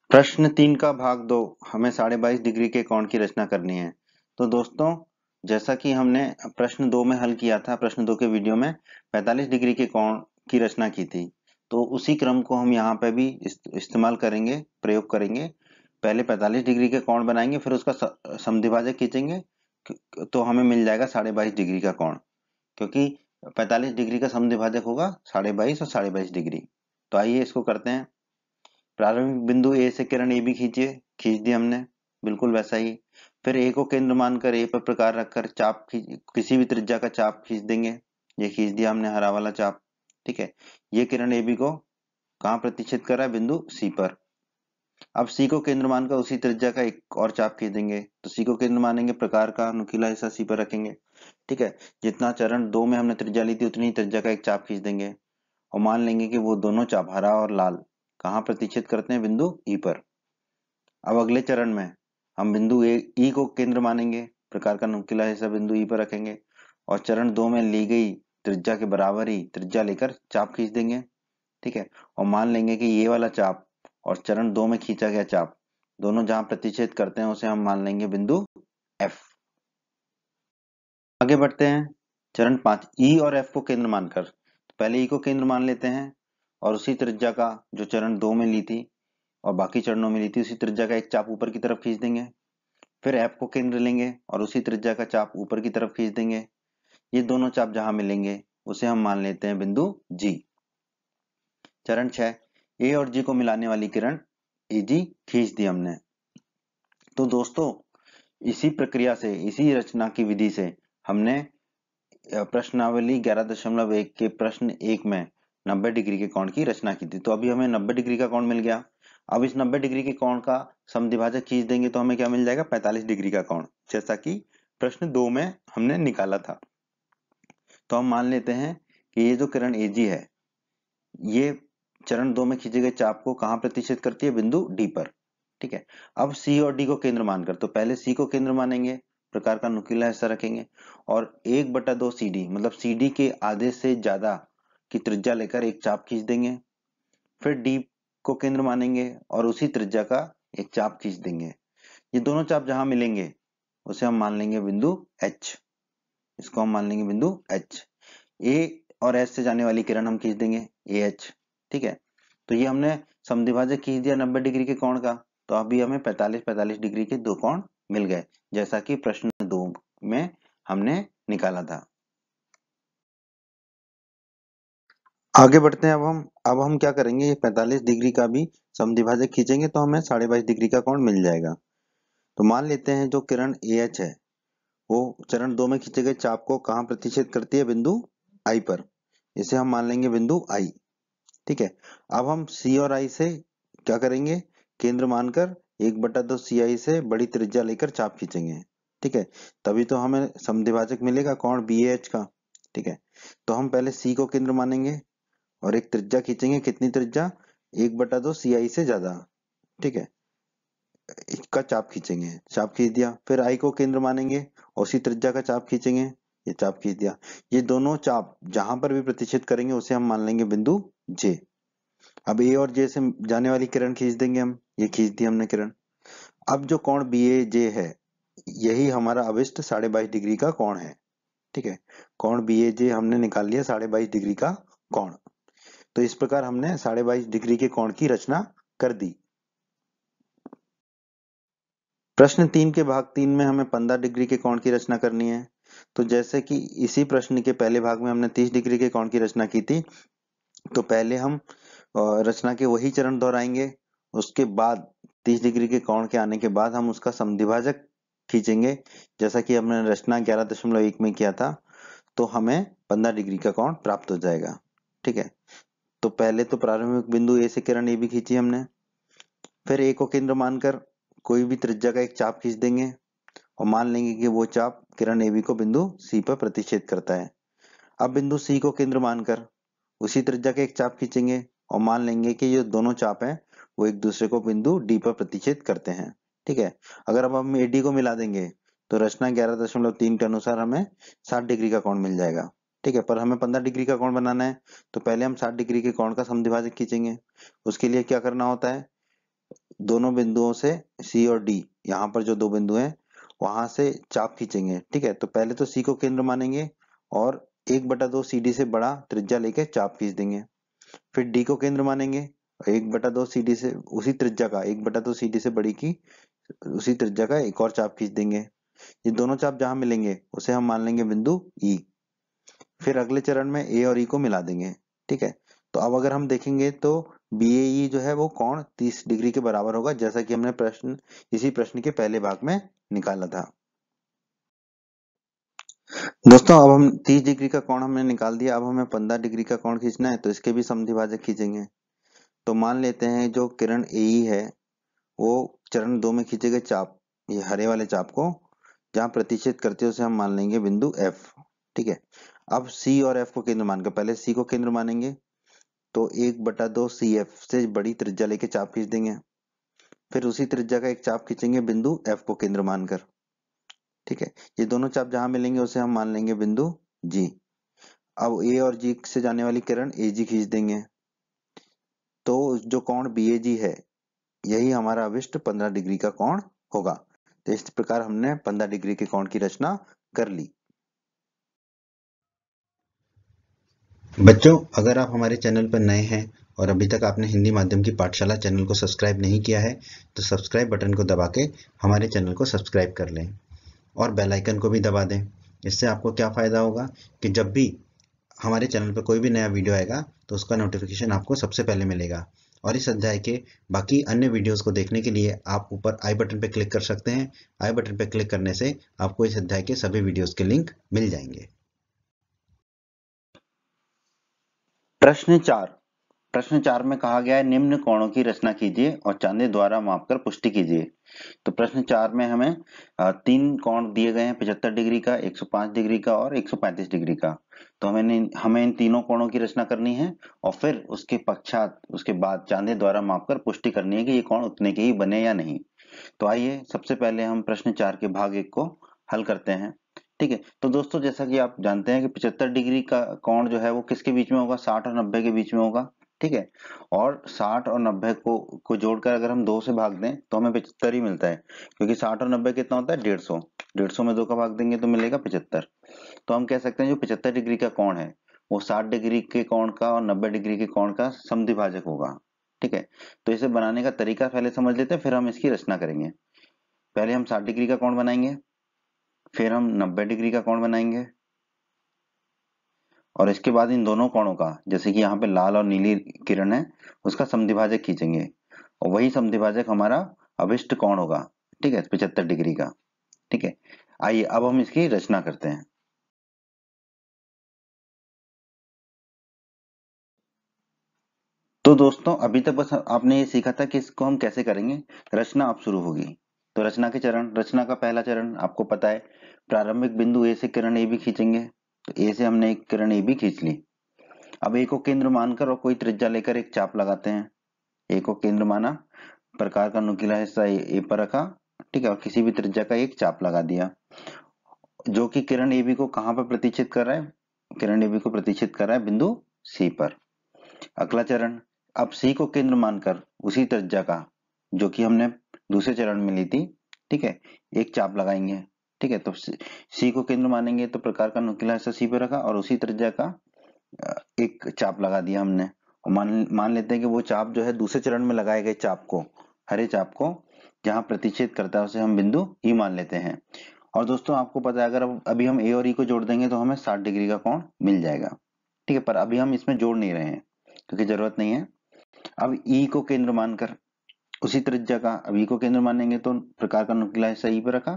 प्रश्न 3 का भाग 2, हमें 22.5 डिग्री के कोण की रचना करनी है। तो दोस्तों जैसा कि हमने प्रश्न 2 में हल किया था, प्रश्न 2 के वीडियो में 45 डिग्री के कोण की रचना की थी, तो उसी क्रम को हम यहाँ पे भी इस्तेमाल करेंगे, प्रयोग करेंगे। पहले 45 डिग्री के कोण बनाएंगे, फिर उसका समद्विभाजक खींचेंगे, तो हमें मिल जाएगा 22.5 डिग्री का कोण, क्योंकि 45 डिग्री का समद्विभाजक होगा 22.5 और 22.5 डिग्री। तो आइए इसको करते हैं। प्रारंभिक बिंदु ए से किरण ए बी खींचिए, खींच दी हमने, बिल्कुल वैसा ही। फिर ए को केंद्र मानकर ए पर प्रकार रखकर चाप किसी भी त्रिज्या का चाप खींच देंगे, ये खींच दिया हमने हरा वाला चाप। ठीक है, ये किरण ए बी को कहाँ प्रतिच्छेद कर रहा है, बिंदु सी पर। अब सी को केंद्र मानकर उसी त्रिज्या का एक और चाप खींच देंगे, तो सी को केंद्र मानेंगे, प्रकार का नुकीला हिस्सा सी पर रखेंगे। ठीक है, जितना चरण 2 में हमने त्रिज्या ली थी उतनी ही त्रिज्या का एक चाप खींच देंगे और मान लेंगे कि वो दोनों चाप हरा और लाल कहाँ प्रतिच्छेद करते हैं, बिंदु ई पर। अब अगले चरण में हम बिंदु ई को केंद्र मानेंगे, प्रकार का नुकीला हिस्सा बिंदु ई पर रखेंगे और चरण 2 में ली गई त्रिज्या के बराबर ही त्रिज्या लेकर चाप खींच देंगे। ठीक है, और मान लेंगे कि ये वाला चाप और चरण 2 में खींचा गया चाप दोनों जहां प्रतिच्छेद करते हैं उसे हम मान लेंगे बिंदु एफ। आगे बढ़ते हैं। चरण 5, ई और एफ को केंद्र मानकर, तो पहले ई को केंद्र मान लेते हैं और उसी त्रिज्या का जो चरण 2 में ली थी और बाकी चरणों में ली थी उसी त्रिज्या का एक चाप ऊपर की तरफ खींच देंगे। फिर एफ को केंद्र लेंगे और उसी त्रिज्या का चाप ऊपर की तरफ खींच देंगे। ये दोनों चाप जहां मिलेंगे उसे हम मान लेते हैं बिंदु जी। चरण 6, ए और जी को मिलाने वाली किरण ए जी खींच दी हमने। तो दोस्तों इसी प्रक्रिया से, इसी रचना की विधि से हमने प्रश्नावली 11.1 के प्रश्न 1 में 90 डिग्री के कोण की रचना की थी। तो अभी हमें 90 डिग्री का कोण मिल गया। अब इस 90 डिग्री के कोण का समद्विभाजक खींच देंगे तो हमें क्या मिल जाएगा, 45 डिग्री का कोण, जैसा कि प्रश्न 2 में हमने निकाला था। तो हम मान लेते हैं कि ये जो किरण एजी है ये चरण 2 में खींचे गए चाप को कहां प्रतिच्छेद करती है, बिंदु डी पर। ठीक है, अब सी और डी को केंद्र मानकर, तो पहले सी को केंद्र मानेंगे, प्रकार का नुकीला हिस्सा रखेंगे और 1/2 सी डी मतलब सी डी के आधे से ज्यादा की त्रिज्या लेकर एक चाप खींच देंगे। फिर डी को केंद्र मानेंगे और उसी त्रिज्या का एक चाप खींच देंगे। ये दोनों चाप जहां मिलेंगे उसे हम मान लेंगे बिंदु H। इसको हम मान लेंगे बिंदु H। A और S से जाने वाली किरण हम खींच देंगे AH। ठीक है, तो ये हमने समद्विभाजक खींच दिया 90 डिग्री के कोण का, तो अभी हमें 45 डिग्री के दो कोण मिल गए, जैसा कि प्रश्न 2 में हमने निकाला था। आगे बढ़ते हैं। अब हम क्या करेंगे, ये 45 डिग्री का भी समद्विभाजक खींचेंगे तो हमें 22.5 डिग्री का कोण मिल जाएगा। तो मान लेते हैं जो किरण AH है वो चरण 2 में खींचे गए चाप को कहाँ प्रतिच्छेद करती है, बिंदु I पर। इसे हम मान लेंगे बिंदु I। ठीक है, अब हम C और I से क्या करेंगे, केंद्र मानकर 1/2 CI से बड़ी त्रिज्या लेकर चाप खींचेंगे। ठीक है, तभी तो हमें समद्विभाजक मिलेगा कोण BAH का। ठीक है, तो हम पहले C को केंद्र मानेंगे और एक त्रिज्या खींचेंगे। कितनी त्रिज्या, 1/2 CI से ज्यादा। ठीक है, इसका चाप खींचेंगे, चाप खींच दिया। फिर I को केंद्र मानेंगे और उसी त्रिज्या का चाप खींचेंगे, ये चाप खींच दिया। ये दोनों चाप जहां पर भी प्रतिच्छेद करेंगे उसे हम मान लेंगे बिंदु J। अब A और J से जाने वाली किरण खींच देंगे हम, ये खींच दी हमने किरण। अब जो कोण BAJ है यही हमारा अभिष्ट 22.5 डिग्री का कोण है। ठीक है, कोण BAJ हमने निकाल लिया 22.5 डिग्री का कोण। तो इस प्रकार हमने 22.5 डिग्री के कोण की रचना कर दी। प्रश्न 3 के भाग 3 में हमें 15 डिग्री के कोण की रचना करनी है। तो जैसे कि इसी प्रश्न के पहले भाग में हमने 30 डिग्री के कोण की रचना की थी, तो पहले हम रचना के वही चरण दोहराएंगे। उसके बाद 30 डिग्री के कोण के आने के बाद हम उसका समद्विभाजक खींचेंगे, जैसा कि हमने रचना 11.1 में किया था, तो हमें 15 डिग्री का कोण प्राप्त हो जाएगा। ठीक है, तो पहले तो प्रारंभिक बिंदु A से किरण AB खींची हमने, फिर A को केंद्र मानकर कोई भी त्रिज्या का एक चाप खींच देंगे और मान लेंगे कि वो चाप किरण AB को बिंदु C पर प्रतिच्छेद करता है। अब बिंदु C को केंद्र मानकर उसी त्रिज्या का एक चाप खींचेंगे और मान लेंगे कि ये दोनों चाप हैं वो एक दूसरे को बिंदु D पर प्रतिच्छेद करते हैं। ठीक है, अगर अब हम AD को मिला देंगे तो रचना 11.3 के अनुसार हमें 60 डिग्री का कोण मिल जाएगा। ठीक है, पर हमें 15 डिग्री का कोण बनाना है, तो पहले हम 60 डिग्री के कोण का समद्विभाजक खींचेंगे। उसके लिए क्या करना होता है, दोनों बिंदुओं से C और D, यहाँ पर जो दो बिंदु हैं वहां से चाप खींचेंगे। ठीक है, तो पहले तो C को केंद्र मानेंगे और 1/2 CD से बड़ा त्रिज्या लेके चाप खींच देंगे। फिर D को केंद्र मानेंगे और 1/2 CD से उसी त्रिज्या का 1/2 CD से बड़ी की उसी त्रिज्या का एक और चाप खींच देंगे। ये दोनों चाप जहां मिलेंगे उसे हम मान लेंगे बिंदु E। फिर अगले चरण में A और E को मिला देंगे। ठीक है, तो अब अगर हम देखेंगे तो BAE जो है वो कोण 30 डिग्री के बराबर होगा, जैसा कि हमने इसी प्रश्न के पहले भाग में निकाला था। दोस्तों अब हम 30 डिग्री का कोण हमने निकाल दिया, अब हमें 15 डिग्री का कोण खींचना है, तो इसके भी समद्विभाजक खींचेंगे। तो मान लेते हैं जो किरण AE है वो चरण 2 में खींचे गए चाप, ये हरे वाले चाप को जहां प्रतिच्छेद करते हैं उसे हम मान लेंगे बिंदु F। ठीक है, अब C और F को केंद्र मानकर पहले C को केंद्र मानेंगे तो 1/2 CF से बड़ी त्रिज्या लेके चाप खींच देंगे। फिर उसी त्रिज्या का एक चाप खींचेंगे बिंदु F को केंद्र मानकर। ठीक है, ये दोनों चाप जहां मिलेंगे उसे हम मान लेंगे बिंदु G। अब A और G से जाने वाली किरण AG खींच देंगे, तो जो कोण BAG है यही हमारा अभिष्ट 15 डिग्री का कोण होगा। तो इस प्रकार हमने 15 डिग्री के कोण की रचना कर ली। बच्चों, अगर आप हमारे चैनल पर नए हैं और अभी तक आपने हिंदी माध्यम की पाठशाला चैनल को सब्सक्राइब नहीं किया है तो सब्सक्राइब बटन को दबा के हमारे चैनल को सब्सक्राइब कर लें और बेल आइकन को भी दबा दें। इससे आपको क्या फ़ायदा होगा कि जब भी हमारे चैनल पर कोई भी नया वीडियो आएगा तो उसका नोटिफिकेशन आपको सबसे पहले मिलेगा। और इस अध्याय के बाकी अन्य वीडियोस को देखने के लिए आप ऊपर आई बटन पर क्लिक कर सकते हैं। आई बटन पर क्लिक करने से आपको इस अध्याय के सभी वीडियोस के लिंक मिल जाएंगे। प्रश्न 4 में कहा गया है निम्न कोणों की रचना कीजिए और चांदे द्वारा मापकर पुष्टि कीजिए। तो प्रश्न 4 में हमें 3 कोण दिए गए हैं, 75 डिग्री का, 105 डिग्री का और 135 डिग्री का। तो हमें इन तीनों कोणों की रचना करनी है और फिर उसके पश्चात उसके बाद चांदे द्वारा मापकर पुष्टि करनी है कि ये कोण उतने के ही बने या नहीं। तो आइए सबसे पहले हम प्रश्न 4 के भाग 1 को हल करते हैं। ठीक है, तो दोस्तों जैसा कि आप जानते हैं कि 75 डिग्री का कोण जो है वो किसके बीच में होगा, 60 और 90 के बीच में होगा। ठीक है। और 60 और 90 को जोड़कर अगर हम 2 से भाग दें तो हमें 75 ही मिलता है, क्योंकि 60 और 90 कितना होता है 150। 150 में 2 का भाग देंगे तो मिलेगा 75। तो हम कह सकते हैं जो 75 डिग्री का कोण है वो 60 डिग्री के कोण का और 90 डिग्री के कोण का समद्विभाजक होगा। ठीक है। तो इसे बनाने का तरीका पहले समझ लेते हैं, फिर हम इसकी रचना करेंगे। पहले हम 60 डिग्री का कोण बनाएंगे, फिर हम 90 डिग्री का कोण बनाएंगे, और इसके बाद इन दोनों कोणों का, जैसे कि यहाँ पे लाल और नीली किरण है, उसका समद्विभाजक खींचेंगे और वही समद्विभाजक हमारा अभिष्ट कोण होगा। ठीक है, 75 डिग्री का। ठीक है। आइए अब हम इसकी रचना करते हैं। तो दोस्तों अभी तक बस आपने ये सीखा था कि इसको हम कैसे करेंगे। रचना अब शुरू होगी। तो रचना के चरण, रचना का पहला चरण आपको पता है, प्रारंभिक बिंदु ए से किरण ए भी खींचेंगे। तो ए से हमने एक किरण ए भी खींच ली। अब ए को केंद्र मानकर और कोई त्रिज्या लेकर एक चाप लगाते हैं। ए को केंद्र माना, प्रकार का नुकीला हिस्सा ए पर रखा। ठीक है, और किसी भी त्रिज्या का एक चाप लगा दिया, जो कि किरण ए बी को कहां पर प्रतिच्छेद कर रहा है, किरण ए बी को प्रतिच्छेद कर रहा है बिंदु सी पर। अगला चरण, अब सी को केंद्र मानकर उसी त्रिज्या का, जो कि हमने दूसरे चरण में ली थी, ठीक है, एक चाप लगाएंगे। ठीक है, तो सी को केंद्र मानेंगे तो प्रकार का नुकीला हिस्सा सी पे रखा और उसी त्रिज्या का एक चाप लगा दिया हमने। और मान लेते हैं कि वो चाप जो है दूसरे चरण में लगाए गए चाप को, हरे चाप को जहां प्रतिच्छेद करता है उसे हम बिंदु ई मान लेते हैं। और दोस्तों आपको पता है, अगर अभी हम ए और ई को जोड़ देंगे तो हमें 60 डिग्री का कोण मिल जाएगा। ठीक है, पर अभी हम इसमें जोड़ नहीं रहे हैं क्योंकि जरूरत नहीं है। अब ई को केंद्र मानकर उसी त्रिज्या का, अब ई को केंद्र मानेंगे तो प्रकार का नुकीला हिस्सा ई पे रखा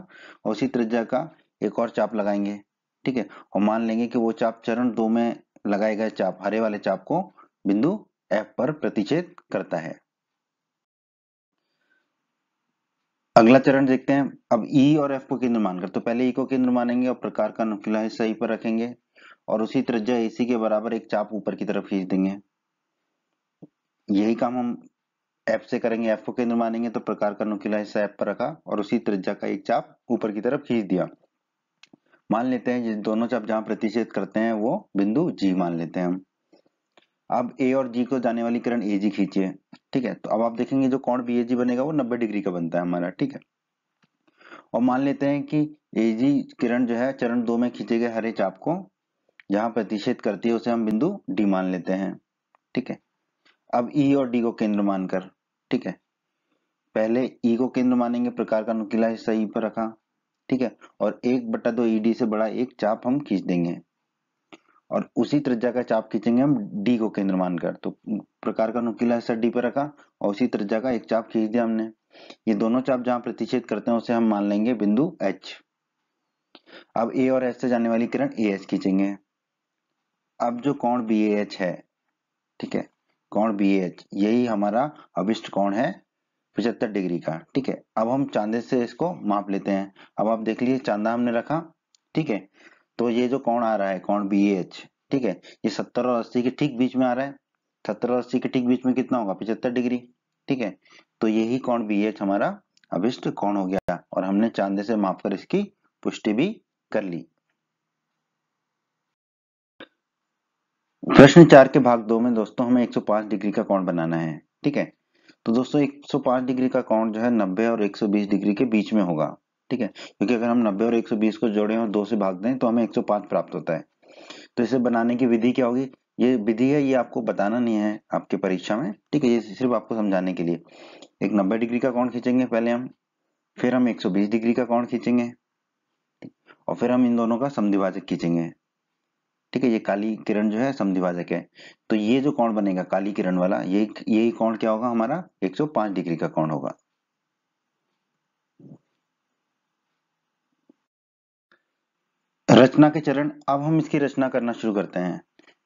और उसी त्रिज्या का एक और चाप लगाएंगे। ठीक है, और मान लेंगे कि वो चाप चरण 2 में लगाए गए चाप, हरे वाले चाप को बिंदु एफ पर प्रतिच्छेद करता है। अगला चरण देखते हैं। अब ई और एफ को केंद्र मानकर, तो पहले ई को केंद्र मानेंगे और प्रकार का नुकीला हिस्सा ई पर रखेंगे और उसी त्रिज्या एसी के बराबर एक चाप ऊपर की तरफ खींच देंगे। यही काम हम एफ से करेंगे। एफ को केंद्र मानेंगे तो प्रकार का नुकीला हिस्सा एफ पर रखा और उसी त्रिज्या का एक चाप ऊपर की तरफ खींच दिया। मान लेते हैं जिन दोनों चाप जहां प्रतिच्छेद करते हैं वो बिंदु जी मान लेते हैं हम। अब ए और जी को जाने वाली किरण ए जी खींचिए। ठीक है, तो अब आप देखेंगे जो कोण बी ए जी बनेगा वो 90 डिग्री का बनता है हमारा। ठीक है, और मान लेते हैं कि ए जी किरण जो है चरण 2 में खींचे गए हरे चाप को जहां प्रतिच्छेद करती है उसे हम बिंदु डी मान लेते हैं। ठीक है, अब ई और डी को केंद्र मानकर, ठीक है, पहले ई को केंद्र मानेंगे, प्रकार का नुकीला हिस्सा ई पर रखा। ठीक है, और 1/2 ईडी से बड़ा एक चाप हम खींच देंगे और उसी त्रिज्या का चाप खींचेंगे हम डी को केंद्र मानकर। तो प्रकार का नुकीला हिस्सा डी पर रखा और उसी त्रिज्या का एक चाप खींच दिया हमने। ये दोनों चाप जहां प्रतिच्छेद करते हैं उसे हम मान लेंगे बिंदु एच। अब ए और एच से जाने वाली किरण ए एच खींचेंगे। अब जो कोण बी ए एच है, ठीक है, कोण बी ए एच यही हमारा अभिष्ट कोण है 75 डिग्री का। ठीक है, अब हम चांदे से इसको माप लेते हैं। अब आप देख लीजिए चांदा हमने रखा। ठीक है, तो ये जो कोण आ रहा है कोण बी एच, ठीक है, ये 70 और 80 के ठीक बीच में आ रहा है। 70 और 80 के ठीक बीच में कितना होगा 75 डिग्री। ठीक है, तो यही कोण बी एच हमारा अभिष्ट कोण हो गया और हमने चांदे से मापकर इसकी पुष्टि भी कर ली। प्रश्न 4 के भाग 2 में दोस्तों हमें 105 डिग्री का कोण बनाना है। ठीक है, तो दोस्तों 105 डिग्री का कोण जो है 90 और 120 डिग्री के बीच में होगा। ठीक है, क्योंकि अगर हम 90 और 120 को जोड़ें और 2 से भाग दें तो हमें 105 प्राप्त होता है। तो इसे बनाने की विधि क्या होगी, ये विधि है, ये आपको बताना नहीं है आपके परीक्षा में। ठीक है, ये सिर्फ आपको समझाने के लिए। एक 90 डिग्री का कोण खींचेंगे पहले हम, फिर हम 120 डिग्री का कोण खींचेंगे और फिर हम इन दोनों का समद्विभाजक खींचेंगे। ठीक है, ये काली किरण जो है समद्विभाजक है। तो ये जो कोण बनेगा काली किरण वाला, यही कोण क्या होगा हमारा 105 डिग्री का कोण होगा। रचना के चरण, अब हम इसकी रचना करना शुरू करते हैं।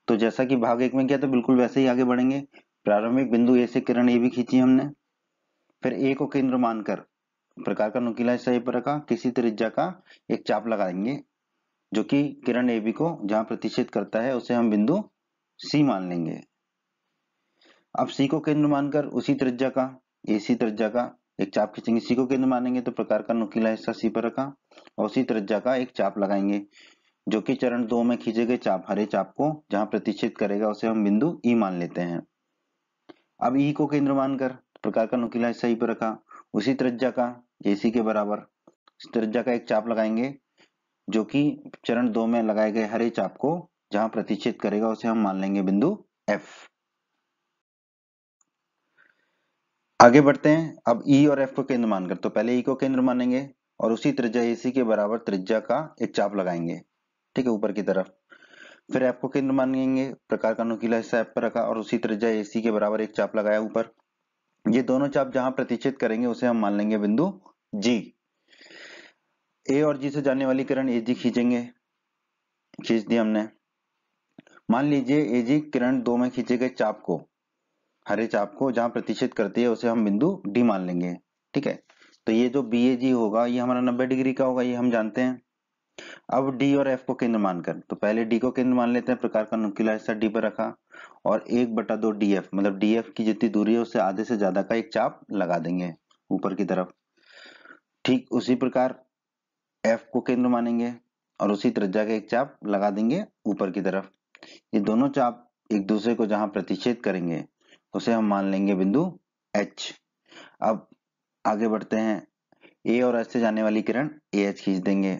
तो जैसा कि भाग 1 में किया तो बिल्कुल वैसे ही आगे बढ़ेंगे। प्रारंभिक बिंदु ए से किरण ए भी खींची हमने, फिर ए को केंद्र मानकर प्रकार का नुकीला हिस्सा ए पर रखा, किसी त्रिज्या का एक चाप लगाएंगे जो कि किरण ए बी को जहां प्रतिच्छेद करता है उसे हम बिंदु सी मान लेंगे। अब सी को केंद्र मानकर उसी त्रिज्या का, एसी त्रिज्या का एक चाप खींचेंगे। सी को केंद्र मानेंगे तो प्रकार का नुकीला हिस्सा सी पर रखा और उसी त्रिज्या का एक चाप लगाएंगे जो कि चरण 2 में खींचे गए चाप, हरे चाप को जहां प्रतिच्छेद करेगा उसे हम बिंदु ई मान लेते हैं। अब ई को केंद्र मानकर प्रकार का नुकीला हिस्सा ई पर रखा, उसी त्रिज्या का एसी के बराबर त्रिज्या का एक चाप लगाएंगे जो कि चरण 2 में लगाए गए हरे चाप को जहां प्रतिच्छेद करेगा उसे हम मान लेंगे बिंदु F। आगे बढ़ते हैं। अब E और F को केंद्र मानकर, तो पहले E को केंद्र मानेंगे और उसी त्रिज्या AC के बराबर त्रिज्या का एक चाप लगाएंगे, ठीक है, ऊपर की तरफ। फिर F को केंद्र मानेंगे, प्रकार का नुकीला हिस्सा F पर रखा और उसी त्रिज्या AC के बराबर एक चाप लगाया ऊपर। ये दोनों चाप जहां प्रतिच्छेद करेंगे उसे हम मान लेंगे बिंदु G। A और G से जाने वाली किरण AG खींचेंगे, खींच दी हमने। मान लीजिए AG किरण 2 में खींचे गए चाप को, हरे चाप को जहां प्रतिच्छेद करती है उसे हम बिंदु D मान लेंगे, ठीक है। तो ये जो BAG होगा ये हमारा 90 डिग्री का होगा, ये हम जानते हैं। अब D और F को केंद्र मानकर, तो पहले D को केंद्र मान लेते हैं, प्रकार का नुकीला हिस्सा D पर रखा और 1/2 DF मतलब DF की जितनी दूरी है उससे आधे से ज्यादा का एक चाप लगा देंगे ऊपर की तरफ। ठीक उसी प्रकार F को केंद्र मानेंगे और उसी त्रिज्या का एक चाप लगा देंगे ऊपर की तरफ। ये दोनों चाप एक दूसरे को जहां प्रतिच्छेद करेंगे उसे हम मान लेंगे बिंदु H। अब आगे बढ़ते हैं। A और S से जाने वाली किरण AH खींच देंगे,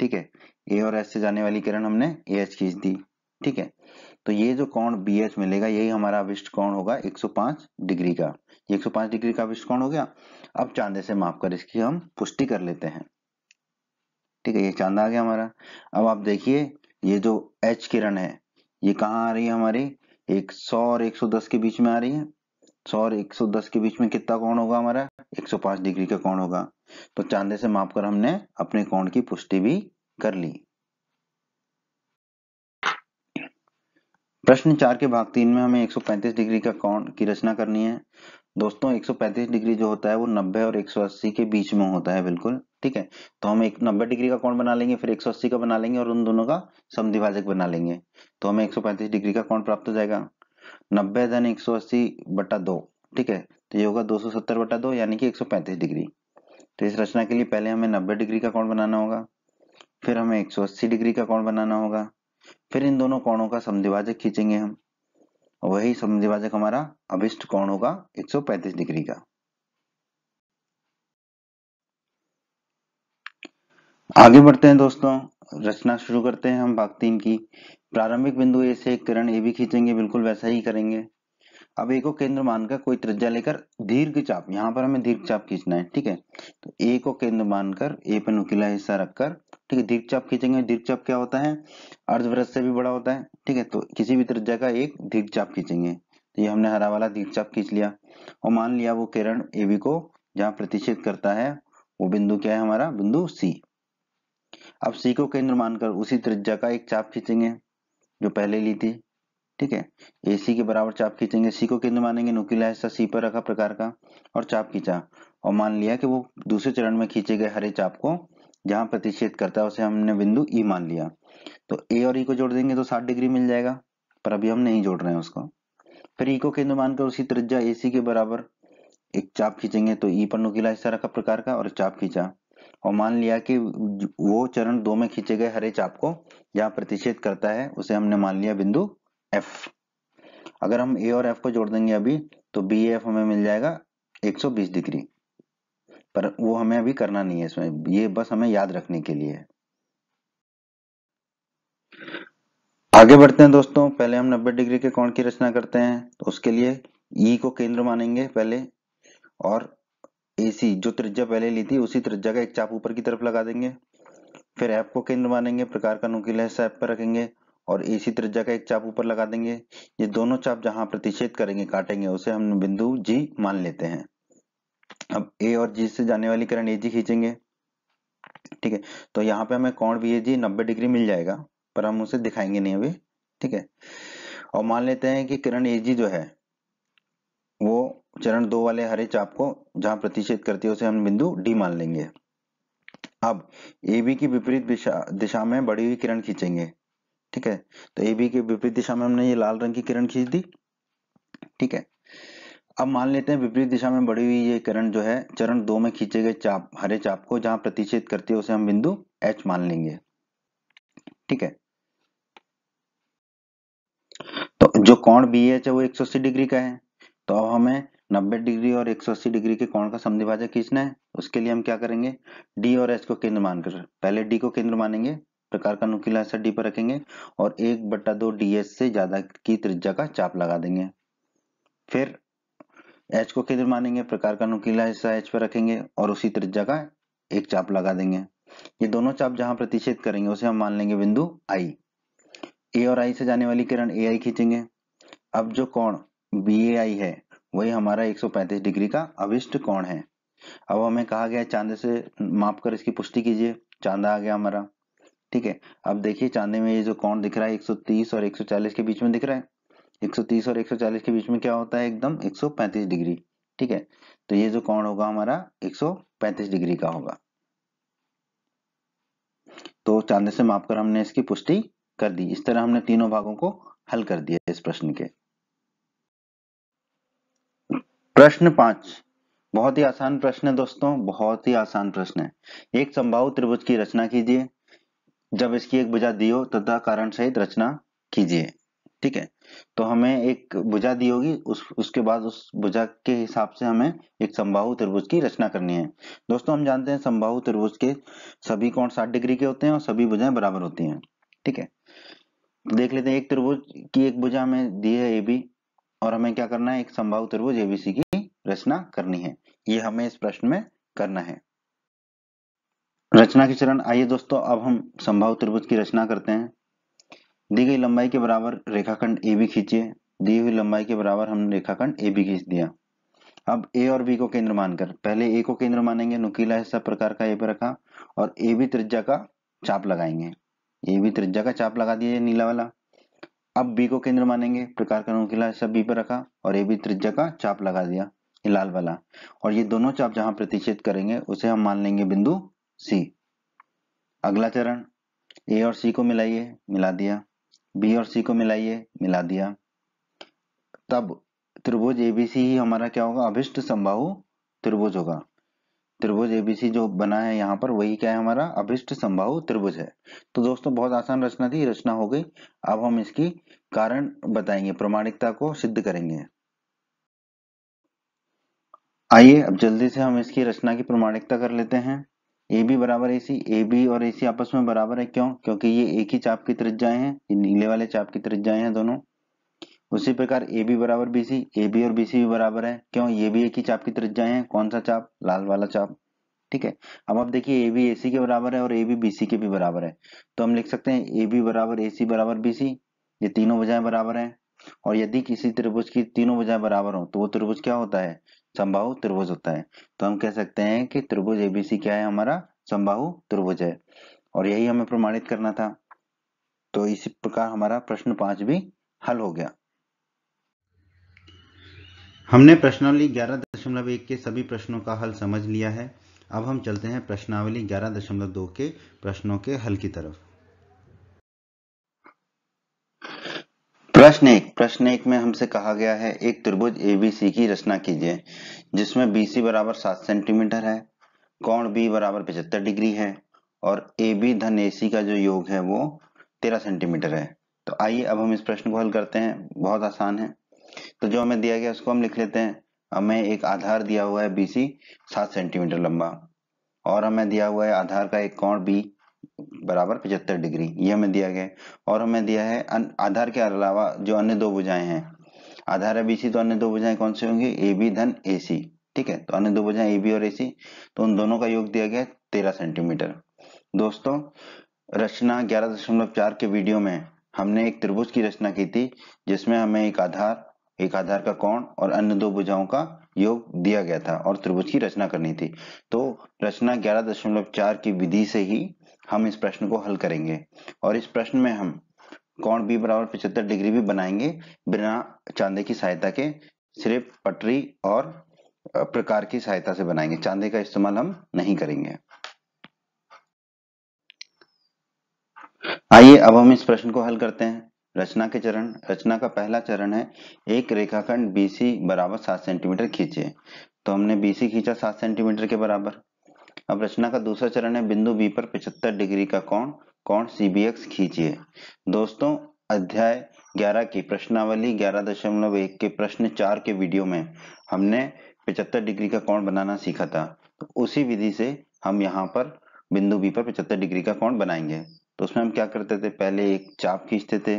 ठीक है। A और S से जाने वाली किरण हमने AH खींच दी, ठीक है। तो ये जो कोण BH मिलेगा यही हमारा अभिष्ट कोण होगा 105 डिग्री का। ये 105 डिग्री का अभिष्ट कोण हो गया। अब चांदे से मापकर इसकी हम पुष्टि कर लेते हैं, ठीक है। ये चांदा आ गया हमारा। अब आप देखिए ये जो H किरण है ये कहाँ आ रही है हमारी, 100 और 110 के बीच में आ रही है। 100 और 110 के बीच में कितना कोण होगा हमारा, 105 डिग्री का कोण होगा। तो चांदे से मापकर हमने अपने कोण की पुष्टि भी कर ली। प्रश्न 4 के भाग 3 में हमें 135 डिग्री का कोण की रचना करनी है। दोस्तों 135 डिग्री जो होता है वो 90 और 180 के बीच में होता है, बिल्कुल, ठीक है। तो हम एक 90 डिग्री का कोण बना लेंगे, फिर 180 का बना लेंगे और उन दोनों का समद्विभाजक बना लेंगे, तो हमें 135 डिग्री का कोण प्राप्त हो जाएगा। 90 धन 180/2, ठीक है। तो ये होगा 270/2 यानी कि 135 डिग्री। तो इस रचना के लिए पहले हमें 90 डिग्री का कोण बनाना होगा, फिर हमें 180 डिग्री का कोण बनाना होगा, फिर इन दोनों कोणों का समद्विभाजक खींचेंगे हम, वही समद्विभाजक हमारा अभिष्ट कोण होगा 135 डिग्री का। आगे बढ़ते हैं दोस्तों, रचना शुरू करते हैं हम भाग 3 की। प्रारंभिक बिंदु ए से एक किरण ए भी खींचेंगे, बिल्कुल वैसा ही करेंगे। अब ए को केंद्र मानकर कोई त्रिज्या लेकर दीर्घ चाप, यहाँ पर हमें दीर्घ चाप खींचना है, ठीक है। तो ए को केंद्र मानकर ए पर नुकीला हिस्सा रखकर, ठीक है, दीर्घ चाप खींचेंगे। दीर्घ चाप क्या होता है, अर्धवृत्त से भी बड़ा होता है, ठीक है। तो किसी भी त्रिज्या का एक दीर्घ चाप खींचेंगे। तो ये हमने हरा वाला दीर्घ चाप खींच लिया और मान लिया वो किरण ए बी को जहाँ प्रतिच्छेद करता है वो बिंदु क्या है हमारा, बिंदु सी। अब सी को केंद्र मानकर उसी त्रिज्या का एक चाप खींचेंगे जो पहले ली थी, ठीक है। AC के बराबर चाप खींचेंगे, सी को केंद्र मानेंगे, नुकीला हिस्सा सी पर रखा प्रकार का और चाप खींचा और मान लिया कि वो दूसरे चरण में खींचे गए हरे चाप को जहां प्रतिच्छेद करता है उसे हमने बिंदु ई मान लिया। तो ए और ई को जोड़ देंगे तो 60 डिग्री मिल जाएगा, पर अभी हम नहीं जोड़ रहे हैं उसको। फिर ई को केंद्र मानकर उसी त्रिज्या AC के बराबर एक चाप खींचेंगे, तो ई पर नुकीला हिस्सा रखा प्रकार का और चाप खींचा और मान लिया कि वो चरण 2 में खींचे गए हरे चाप को जहां प्रतिच्छेद करता है उसे हमने मान लिया बिंदु F। अगर हम A और F को जोड़ देंगे अभी तो BF हमें मिल जाएगा 120 डिग्री, पर वो हमें अभी करना नहीं है इसमें, ये बस हमें याद रखने के लिए है। आगे बढ़ते हैं दोस्तों, पहले हम 90 डिग्री के कोण की रचना करते हैं। तो उसके लिए E को केंद्र मानेंगे पहले और AC जो त्रिज्या पहले ली थी उसी त्रिज्या का एक चाप ऊपर की तरफ लगा देंगे। फिर F को केंद्र मानेंगे, प्रकार का नुकीला हिस्सा F पर रखेंगे और AC त्रिज्या का एक चाप ऊपर लगा देंगे। ये दोनों चाप जहां प्रतिच्छेद करेंगे, काटेंगे, उसे हम बिंदु G मान लेते हैं। अब A और G से जाने वाली किरण AG खींचेंगे, ठीक है। तो यहाँ पे हमें कोण BAG 90 डिग्री मिल जाएगा, पर हम उसे दिखाएंगे नहीं अभी, ठीक है। और मान लेते हैं कि किरण AG जो है वो चरण 2 वाले हरे चाप को जहां प्रतिच्छेद करती है उसे हम बिंदु D मान लेंगे। अब AB की विपरीत दिशा में बढ़ी हुई किरण खींचेंगे, ठीक है। तो AB की विपरीत दिशा में हमने ये लाल रंग की किरण खींच दी, ठीक है। अब मान लेते हैं विपरीत दिशा में बढ़ी हुई ये किरण जो है चरण 2 में खींचे गए चाप, हरे चाप को जहां प्रतिच्छेद करती है उसे हम बिंदु H मान लेंगे, ठीक है। तो जो कोण BH है वो 180 डिग्री का है, तो अब हमें 90 डिग्री और 180 डिग्री के कोण का समद्विभाजक खींचना है। उसके लिए हम क्या करेंगे, डी और एच को केंद्र मानकर पहले डी को केंद्र मानेंगे, प्रकार का नुकीला हिस्सा डी पर रखेंगे और 1/2 ds से ज्यादा की त्रिज्या का चाप लगा देंगे। फिर एच को केंद्र मानेंगे, प्रकार का नुकीला हिस्सा एच पर रखेंगे और उसी त्रिज्या का एक चाप लगा देंगे। ये दोनों चाप जहां प्रतिच्छेद करेंगे उसे हम मान लेंगे बिंदु आई। ए और आई से जाने वाली किरण ए आई खींचेंगे। अब जो कोण बी ए आई है वही हमारा 135 डिग्री का अभिष्ट कोण है। अब हमें कहा गया है चांदे से माप कर इसकी पुष्टि कीजिए। चांदा आ गया हमारा, ठीक है। अब देखिए चांदे में ये जो कोण दिख रहा है 130 और 140 के बीच में दिख रहा है। 130 और 140 के बीच में क्या होता है, एकदम 135 डिग्री, ठीक है। तो ये जो कोण होगा हमारा 135 डिग्री का होगा। तो चांदे से मापकर हमने इसकी पुष्टि कर दी। इस तरह हमने तीनों भागों को हल कर दिया इस प्रश्न के। प्रश्न 5 बहुत ही आसान प्रश्न है दोस्तों, बहुत ही आसान प्रश्न है। एक समबाहु त्रिभुज की रचना कीजिए जब इसकी एक भुजा दी हो तथा कारण सहित रचना कीजिए, ठीक है। तो हमें एक भुजा दी होगी, उसके बाद उस भुजा के हिसाब से हमें एक समबाहु त्रिभुज की रचना करनी है। दोस्तों हम जानते हैं समबाहु त्रिभुज के सभी कोण 60 डिग्री के होते हैं और सभी भुजाएं बराबर होती हैं, ठीक है। देख लेते हैं, एक त्रिभुज की एक भुजा हमें दी है AB और हमें क्या करना है, एक समबाहु त्रिभुज ABC की रचना करनी है। ये हमें इस प्रश्न में करना है। रचना के चरण, आइए दोस्तों अब हम समबाहु त्रिभुज की रचना करते हैं। दी गई लंबाई के बराबर रेखाखंड AB खींचिए। दी हुई लंबाई के बराबर हमने रेखाखंड AB खींच दिया। अब A और B को केंद्र मानकर पहले A को केंद्र मानेंगे, नुकीला हिस्सा प्रकार का A पर रखा और AB त्रिज्या का चाप लगाएंगे। AB त्रिज्या का चाप लगा दिया नीला वाला। अब B को केंद्र मानेंगे, प्रकार का नुकीला हिस्सा B पर रखा और AB त्रिज्या का चाप लगा दिया ये लाल वाला। और ये दोनों चाप जहां प्रतिच्छेद करेंगे उसे हम मान लेंगे बिंदु C। अगला चरण, A और C को मिलाइए, मिला दिया। B और C को मिलाइए, मिला दिया। तब त्रिभुज ABC ही हमारा क्या होगा, अभिष्ट समबाहु त्रिभुज होगा। त्रिभुज ABC जो बना है यहाँ पर वही क्या है, हमारा अभिष्ट समबाहु त्रिभुज है। तो दोस्तों बहुत आसान रचना थी, रचना हो गई। अब हम इसकी कारण बताएंगे, प्रामाणिकता को सिद्ध करेंगे। आइए अब जल्दी से हम इसकी रचना की प्रामाणिकता कर लेते हैं। AB बराबर AC, AB और AC आपस में बराबर है, क्यों, क्योंकि ये एक ही चाप की त्रिज्याएं हैं, ये नीले वाले चाप की त्रिज्याएं हैं दोनों। उसी प्रकार AB बराबर BC, AB और BC भी बराबर है, क्यों, ये भी एक ही चाप की त्रिज्याएं हैं। कौन सा चाप, लाल वाला चाप, ठीक है। अब आप देखिए AB AC के बराबर है और AB BC के भी बराबर है, तो हम लिख सकते हैं AB बराबर AC बराबर BC। ये तीनों भुजाएं बराबर हैं और यदि किसी त्रिभुज की तीनों भुजाएं बराबर हो तो वो त्रिभुज क्या होता है, समबाहु त्रिभुज होता है। तो हम कह सकते हैं कि त्रिभुज ABC क्या है, हमारा समबाहु त्रिभुज है और यही हमें प्रमाणित करना था। तो इसी प्रकार हमारा प्रश्न 5 भी हल हो गया। हमने प्रश्नावली 11.1 के सभी प्रश्नों का हल समझ लिया है। अब हम चलते हैं प्रश्नावली 11.2 के प्रश्नों के हल की तरफ। प्रश्न एक में हमसे कहा गया है एक त्रिभुज ABC की रचना कीजिए जिसमें BC बराबर 7 सेंटीमीटर है, कोण B बराबर 75 डिग्री है और AB धन AC का जो योग है वो 13 सेंटीमीटर है। तो आइए अब हम इस प्रश्न को हल करते हैं, बहुत आसान है। तो जो हमें दिया गया उसको हम लिख लेते हैं। हमें एक आधार दिया हुआ है BC 7 सेंटीमीटर लंबा और हमें दिया हुआ है आधार का एक कोण B बराबर 75 डिग्री, ये हमें दिया गया है। और हमें दिया है आधार के अलावा जो अन्य दो भुजाएं हैं, आधार है BC तो अन्य दो भुजाएं कौन सी होंगी, AB धन AC, ठीक है। तो अन्य दो भुजाएं AB और AC, तो उन दोनों का योग दिया गया है 13 सेंटीमीटर। दोस्तों रचना 11.4 के वीडियो में हमने एक त्रिभुज की रचना की थी जिसमें हमें एक आधार का कोण और अन्य दो भुजाओं का योग दिया गया था और त्रिभुज की रचना करनी थी। तो रचना 11.4 की विधि से ही हम इस प्रश्न को हल करेंगे और इस प्रश्न में हम कोण B बराबर 75 डिग्री भी बनाएंगे बिना चांदे की सहायता के, सिर्फ पटरी और प्रकार की सहायता से बनाएंगे, चांदे का इस्तेमाल हम नहीं करेंगे। आइए अब हम इस प्रश्न को हल करते हैं। रचना के चरण, रचना का पहला चरण है एक रेखाखंड BC बराबर 7 सेंटीमीटर खींचिए। तो हमने BC खींचा 7 सेंटीमीटर के बराबर। अब रचना का दूसरा चरण है बिंदु B पर 75 डिग्री का कोण CBX खींचिए। दोस्तों अध्याय 11 की प्रश्नावली 11.1 के प्रश्न 4 के वीडियो में हमने 75 डिग्री का कोण बनाना सीखा था। तो उसी विधि से हम यहाँ पर बिंदु बी पर 75 डिग्री का कोण बनाएंगे। तो उसमें हम क्या करते थे, पहले एक चाप खींचते थे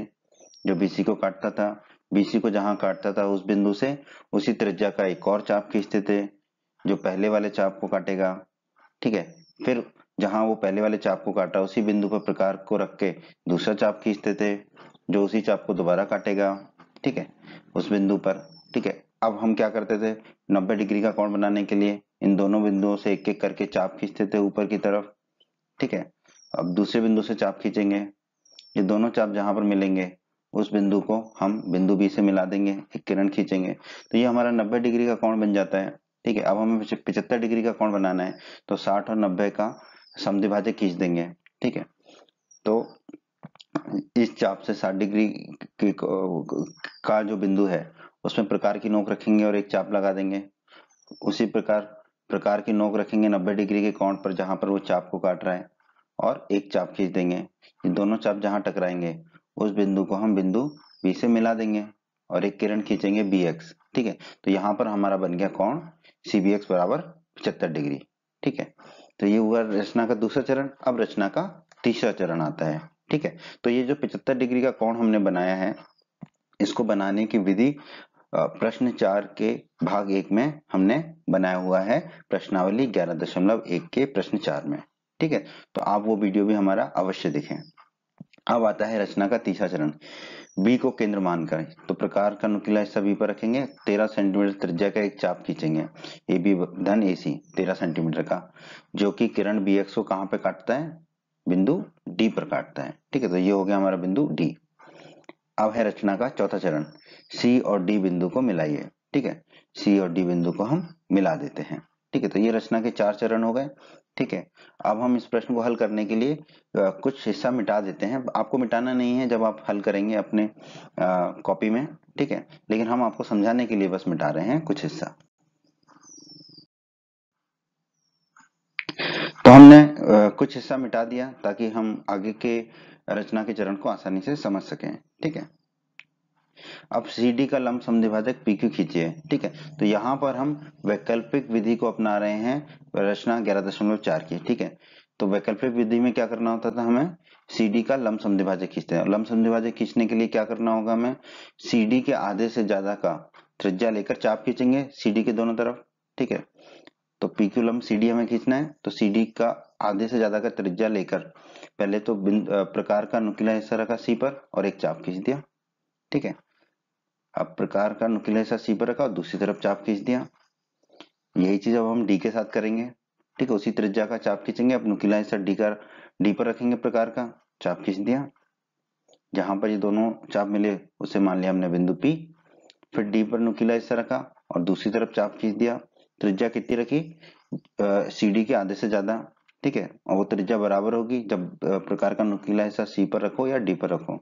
जो बीसी को काटता था। बीसी को जहां काटता था उस बिंदु से उसी त्रिज्या का एक और चाप खींचते थे जो पहले वाले चाप को काटेगा। ठीक है, फिर जहां वो पहले वाले चाप को काटा उसी बिंदु पर प्रकार को रख के दूसरा चाप खींचते थे जो उसी चाप को दोबारा काटेगा। ठीक है, उस बिंदु पर। ठीक है, अब हम क्या करते थे, 90 डिग्री का कोण बनाने के लिए इन दोनों बिंदुओं से एक एक करके चाप खींचते थे ऊपर की तरफ। ठीक है, अब दूसरे बिंदु से चाप खींचेंगे, ये दोनों चाप जहां पर मिलेंगे उस बिंदु को हम बिंदु बी से मिला देंगे, एक किरण खींचेंगे, तो ये हमारा 90 डिग्री का कोण बन जाता है। ठीक है, अब हमें 75 डिग्री का कोण बनाना है तो 60 और 90 का समद्विभाजक खींच देंगे। ठीक है, तो इस चाप से 60 डिग्री का जो बिंदु है उसमें प्रकार की नोक रखेंगे और एक चाप लगा देंगे। उसी प्रकार प्रकार की नोक रखेंगे 90 डिग्री के कोण पर जहां पर वो चाप को काट रहा है और एक चाप खींच देंगे। ये दोनों चाप जहां टकराएंगे उस बिंदु को हम बिंदु बी से मिला देंगे और एक किरण खींचेंगे बी एक्स। ठीक है, तो यहाँ पर हमारा बन गया कोण सी बी एक्स बराबर 75 डिग्री। ठीक है, तो ये हुआ रचना का दूसरा चरण। अब रचना का तीसरा चरण आता है। ठीक है, तो ये जो 75 डिग्री का कोण हमने बनाया है इसको बनाने की विधि प्रश्न 4 के भाग 1 में हमने बनाया हुआ है, प्रश्नावली 11.1 के प्रश्न 4 में। ठीक है, तो आप वो वीडियो भी हमारा अवश्य देखें। अब आता है रचना का तीसरा चरण, बी को केंद्र मानकर। तो प्रकार का नुकीला हिस्सा बी पर रखेंगे, 13 सेंटीमीटर त्रिज्या का एक चाप खींचेंगे ए बी धन ए सी 13 सेंटीमीटर का, जो कि किरण बी एक्स को कहां पे काटता है, बिंदु डी पर काटता है। ठीक है, तो ये हो गया हमारा बिंदु डी। अब है रचना का चौथा चरण, सी और डी बिंदु को मिलाइए। ठीक है, सी और डी बिंदु को हम मिला देते हैं। ठीक है, तो ये रचना के 4 चरण हो गए। ठीक है, अब हम इस प्रश्न को हल करने के लिए कुछ हिस्सा मिटा देते हैं। आपको मिटाना नहीं है जब आप हल करेंगे अपने कॉपी में। ठीक है, लेकिन हम आपको समझाने के लिए बस मिटा रहे हैं कुछ हिस्सा। तो हमने कुछ हिस्सा मिटा दिया ताकि हम आगे के रचना के चरण को आसानी से समझ सकें। ठीक है, अब CD का लंब समद्विभाजक PQ खींचिए। ठीक है, तो यहाँ पर हम वैकल्पिक विधि को अपना रहे हैं रचना 11.4 की। ठीक है, तो वैकल्पिक विधि में क्या करना होता था, हमें CD का लंब समद्विभाजक खींचते हैं। लंब समद्विभाजक खींचने के लिए क्या करना होगा, हमें CD के आधे से ज्यादा का त्रिज्या लेकर चाप खींचेंगे CD के दोनों तरफ। ठीक है, तो PQ लंब CD हमें खींचना है, तो CD का आधे से ज्यादा का त्रिज्या लेकर पहले तो प्रकार का नुकीला हिस्सा रखा C पर और एक चाप खींच दिया। ठीक है, अब प्रकार का नुकीला हिस्सा सी पर रखा और दूसरी तरफ चाप खींच दिया। यही चीज अब हम डी के साथ करेंगे। ठीक है, उसी त्रिज्या का चाप खींचेंगे, अब नुकीला हिस्सा डी पर रखेंगे, प्रकार का चाप खींच दिया। जहां पर ये दोनों चाप मिले उसे मान लिया हमने बिंदु पी। फिर डी पर नुकीला हिस्सा रखा और दूसरी तरफ चाप खींच दिया। त्रिज्या कितनी रखी, सी डी के आधे से ज्यादा। ठीक है, और वो त्रिज्या बराबर होगी जब प्रकार का नुकीला हिस्सा सी पर रखो या डी पर रखो।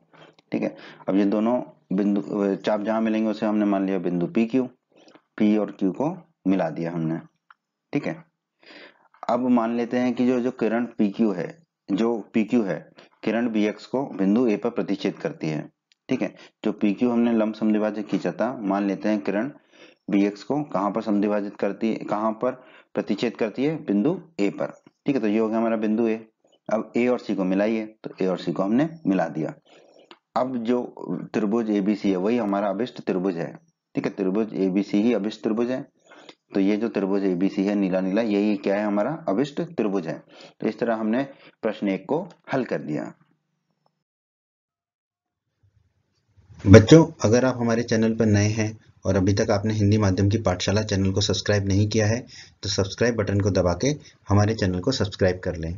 ठीक है, अब ये दोनों बिंदु चाप जहां मिलेंगे उसे हमने मान लिया बिंदु पी क्यू। पी और क्यू को मिला दिया हमने। ठीक है, अब मान लेते हैं कि जो जो किरण पी क्यू है, जो पी क्यू है, किरण बी एक्स को बिंदु ए पर प्रतिच्छेद करती है। ठीक है, जो पी क्यू हमने लंब समद्विभाजक खींचा था, मान लेते हैं किरण बी एक्स को कहां पर समद्विभाजित करती है, कहां पर प्रतिच्छेद करती है, बिंदु ए पर। ठीक है, तो ये हो गया हमारा बिंदु ए। अब ए और सी को मिलाइए, तो ए और सी को हमने मिला दिया। अब जो त्रिभुज एबीसी है वही हमारा अभिष्ट त्रिभुज है। ठीक है, त्रिभुज एबीसी ही अभिष्ट त्रिभुज है। तो ये जो त्रिभुज एबीसी है नीला नीला, यही क्या है, हमारा अभिष्ट त्रिभुज है। तो इस तरह हमने प्रश्न 1 को हल कर दिया। बच्चों, अगर आप हमारे चैनल पर नए हैं और अभी तक आपने हिंदी माध्यम की पाठशाला चैनल को सब्सक्राइब नहीं किया है तो सब्सक्राइब बटन को दबा के हमारे चैनल को सब्सक्राइब कर लें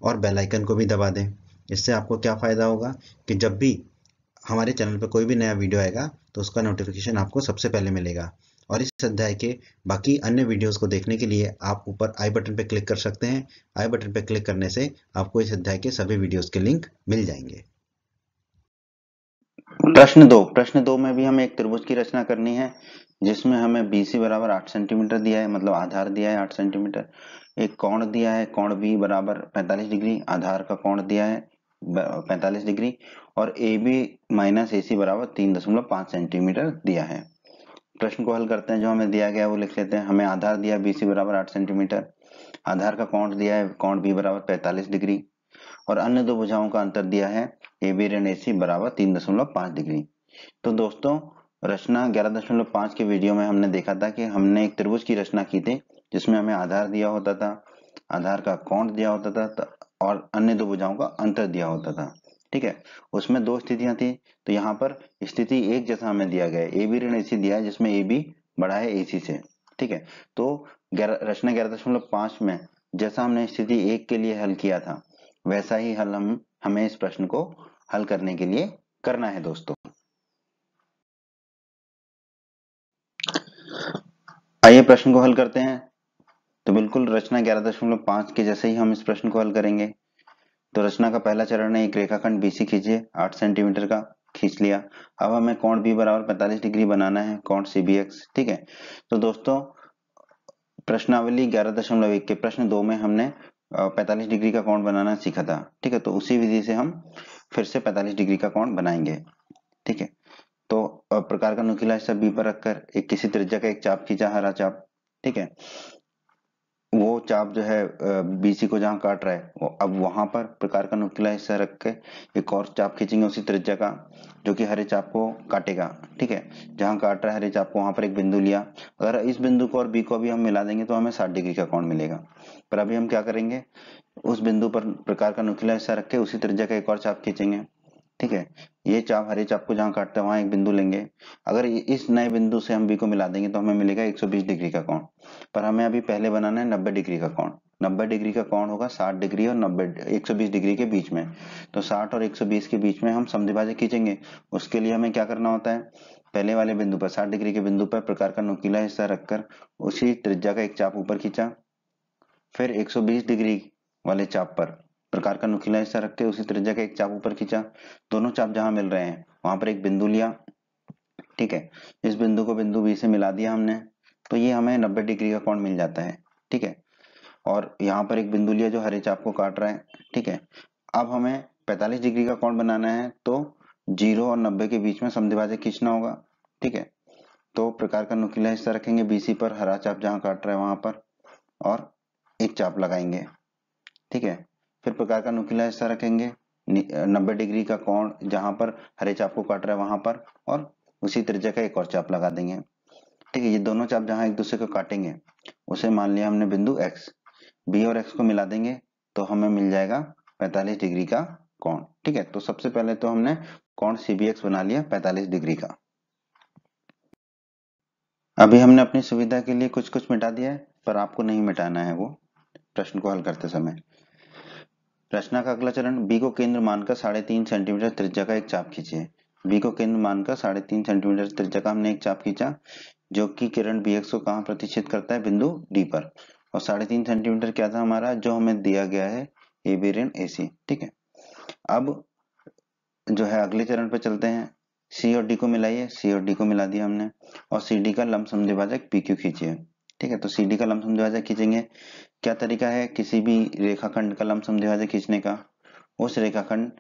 और बेल आइकन को भी दबा दें। इससे आपको क्या फ़ायदा होगा कि जब भी हमारे चैनल पर कोई भी नया वीडियो आएगा तो उसका नोटिफिकेशन आपको सबसे पहले मिलेगा। और इस अध्याय के बाकी अन्य वीडियोस को देखने के लिए आप ऊपर आई बटन पर क्लिक कर सकते हैं। आई बटन पर क्लिक करने से आपको इस अध्याय के सभी वीडियोस के लिंक मिल जाएंगे। प्रश्न 2 में भी हमें एक त्रिभुज की रचना करनी है जिसमें हमें BC बराबर 8 सेंटीमीटर दिया है, मतलब आधार दिया है 8 सेंटीमीटर। एक कोण दिया है, कोण B बराबर 45 डिग्री, आधार का कोण दिया है 45 डिग्री और ए बी माइनस ए सी बराबर 3.5 सेंटीमीटर दिया है। प्रश्न को हल करते हैं। जो हमें दिया गया है वो लिख लेते हैं। हमें आधार दिया बी सी बराबर 8 सेंटीमीटर, आधार का कोण दिया है कोण बी बराबर 45 डिग्री और अन्य दो भुजाओं का अंतर दिया है ए बी ऋण ए सी बराबर 3.5 डिग्री। तो दोस्तों रचना 11.5 के वीडियो में हमने देखा था कि हमने एक त्रिभुज की रचना की थी जिसमें हमें आधार दिया होता था, आधार का कोण दिया होता था और अन्य दो भुजाओं का अंतर दिया होता था। ठीक है, उसमें दो स्थितियां थी। तो यहाँ पर स्थिति एक जैसा हमें दिया गया है, ए बी ऋण ए सी दिया है जिसमें ए बी बड़ा है ए सी से। ठीक है, तो रचना 11.5 में जैसा हमने स्थिति एक के लिए हल किया था वैसा ही हल हमें इस प्रश्न को हल करने के लिए करना है दोस्तों। आइए प्रश्न को हल करते हैं। तो बिल्कुल रचना 11.5 के जैसे ही हम इस प्रश्न को हल करेंगे। तो रचना का पहला चरण है, एक रेखाखंड बीसी खींचिए, 8 सेंटीमीटर का खींच लिया। अब हमें कोण बी बराबर 45 डिग्री बनाना है, कोण सीबीएक्स। ठीक है, तो दोस्तों प्रश्नावली 11.1 के प्रश्न 2 में हमने 45 डिग्री का कोण बनाना सीखा था। ठीक है, तो उसी विधि से हम फिर से 45 डिग्री का कोण बनाएंगे। ठीक है, तो प्रकार का नुकीला हिस्सा बी पर रखकर एक किसी त्रिज्या का एक चाप खींचा, हरा चाप। ठीक है, वो चाप जो है बीसी को जहां काट रहा है वो अब वहां पर प्रकार का नुकीला हिस्सा रख के एक और चाप खींचेंगे उसी त्रिज्या का जो कि हरे चाप को काटेगा। ठीक है, जहां काट रहा है हरे चाप को वहां पर एक बिंदु लिया। अगर इस बिंदु को और बी को भी हम मिला देंगे तो हमें 60 डिग्री का कोण मिलेगा। पर अभी हम क्या करेंगे, उस बिंदु पर प्रकार का नुकीला हिस्सा रख के उसी त्रिज्या का एक और चाप खींचेंगे। ठीक है, ये चाप हरे चाप को जहां काटता है वहां एक बिंदु लेंगे। अगर इस नए बिंदु से हम बी को मिला देंगे तो हमें मिलेगा 120 डिग्री का कोण। पर हमें अभी पहले बनाना है 90 डिग्री का कोण। 90 डिग्री का कोण होगा 60 डिग्री और 120 डिग्री के बीच में। तो 60 और 120 के बीच में हम समद्विभाजक खींचेंगे। उसके लिए हमें क्या करना होता है, पहले वाले बिंदु पर 60 डिग्री के बिंदु पर प्रकार का नुकीला हिस्सा रखकर उसी त्रिज्या का एक चाप ऊपर खींचा। फिर 120 डिग्री वाले चाप पर प्रकार का नुकीला हिस्सा रख के उसी त्रिज्या का एक चाप ऊपर खींचा। दोनों चाप जहां मिल रहे हैं वहां पर एक बिंदु लिया। ठीक है, इस बिंदु को बिंदु बी से मिला दिया हमने, तो ये हमें 90 डिग्री का कोण मिल जाता है। ठीक है, और यहाँ पर एक बिंदु लिया जो हरे चाप को काट रहा है। ठीक है, अब हमें 45 डिग्री का कोण बनाना है तो 0 और 90 के बीच में समद्विभाजक खींचना होगा। ठीक है, तो प्रकार का नुकीला हिस्सा रखेंगे बीसी पर, हरा चाप जहां काट रहा है वहां पर, और एक चाप लगाएंगे। ठीक है, फिर प्रकार का नुकीला हिस्सा रखेंगे 90 डिग्री का कोण जहां पर हरे चाप को काट रहा है वहां पर, और उसी त्रिज्या का एक और चाप लगा देंगे। ठीक है, ये दोनों चाप जहां एक दूसरे को काटेंगे उसे मान लिया हमने बिंदु x। b और x को मिला देंगे तो हमें मिल जाएगा 45 डिग्री का कोण। ठीक है, तो सबसे पहले तो हमने कोण CBX बना लिया 45 डिग्री का। अभी हमने अपनी सुविधा के लिए कुछ कुछ मिटा दिया है, पर आपको नहीं मिटाना है वो प्रश्न को हल करते समय। रचना का अगला चरण, बी को केंद्र मानकर 3.5 सेंटीमीटर त्रिज्या का एक चाप खींचिए। बी को केंद्र मानकर 3.5 सेंटीमीटर त्रिज्या का हमने एक चाप खींचा जो कि किरण BX को कहां प्रतिच्छेद करता है, बिंदु डी पर। और 3.5 सेंटीमीटर क्या था हमारा, जो हमें दिया गया है ए बी ऋण ए सी। ठीक है, अब जो है अगले चरण पे चलते हैं। सी और डी को मिलाइए, सी और डी को मिला दिया हमने, और सी डी का लंब समद्विभाजक पी क्यू खींचिए। ठीक है, तो सी डी का लंब समद्विभाजक खींचेंगे। क्या तरीका है किसी भी रेखाखंड का लंब समद्विभाजक खींचने का, उस रेखाखंड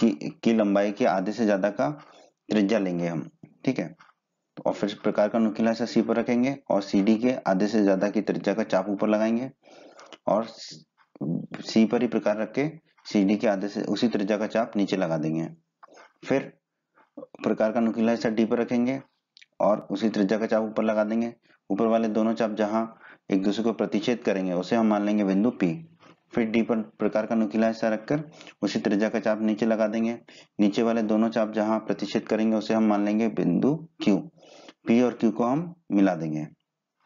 की लंबाई के आधे से ज्यादा का त्रिज्या लेंगे हम। ठीक है, और फिर प्रकार का नुकीला हिस्सा सी पर रखेंगे और सी डी के आधे से ज्यादा की त्रिज्या का चाप ऊपर लगाएंगे और सी पर ही प्रकार रख के सी डी के आधे से उसी त्रिज्या का चाप नीचे लगा देंगे। फिर प्रकार का नुकीला हिस्सा डी पर रखेंगे और उसी त्रिज्या का चाप ऊपर लगा देंगे। ऊपर वाले दोनों चाप जहां एक दूसरे को प्रतिच्छेद करेंगे उसे हम मान लेंगे बिंदु पी। फिर डी पर प्रकार का नुकीला हिस्सा रखकर उसी त्रिज्या का चाप नीचे लगा देंगे। नीचे वाले दोनों चाप जहां प्रतिच्छेद करेंगे उसे हम मान लेंगे बिंदु क्यू। पी और क्यू को हम मिला देंगे।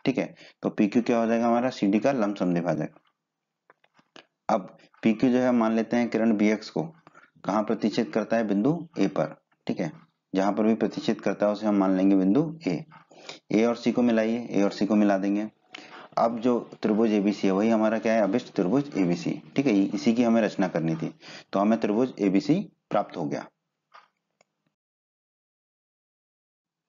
ठीक है, तो पी क्यू क्या हो जाएगा हमारा, सी डी का लंब समद्विभाजक। अब पी क्यू जो है मान लेते हैं किरण BX को कहां प्रतिच्छेद करता है, बिंदु ए पर। ठीक है, जहां पर भी प्रतिच्छेद करता है उसे हम मान लेंगे बिंदु ए और सी को मिलाइए, ए और सी को मिला देंगे। अब जो त्रिभुज एबीसी है वही हमारा क्या है, अभिष्ट त्रिभुज एबीसी। ठीक है, इसी की हमें रचना करनी थी, तो हमें त्रिभुज एबीसी प्राप्त हो गया।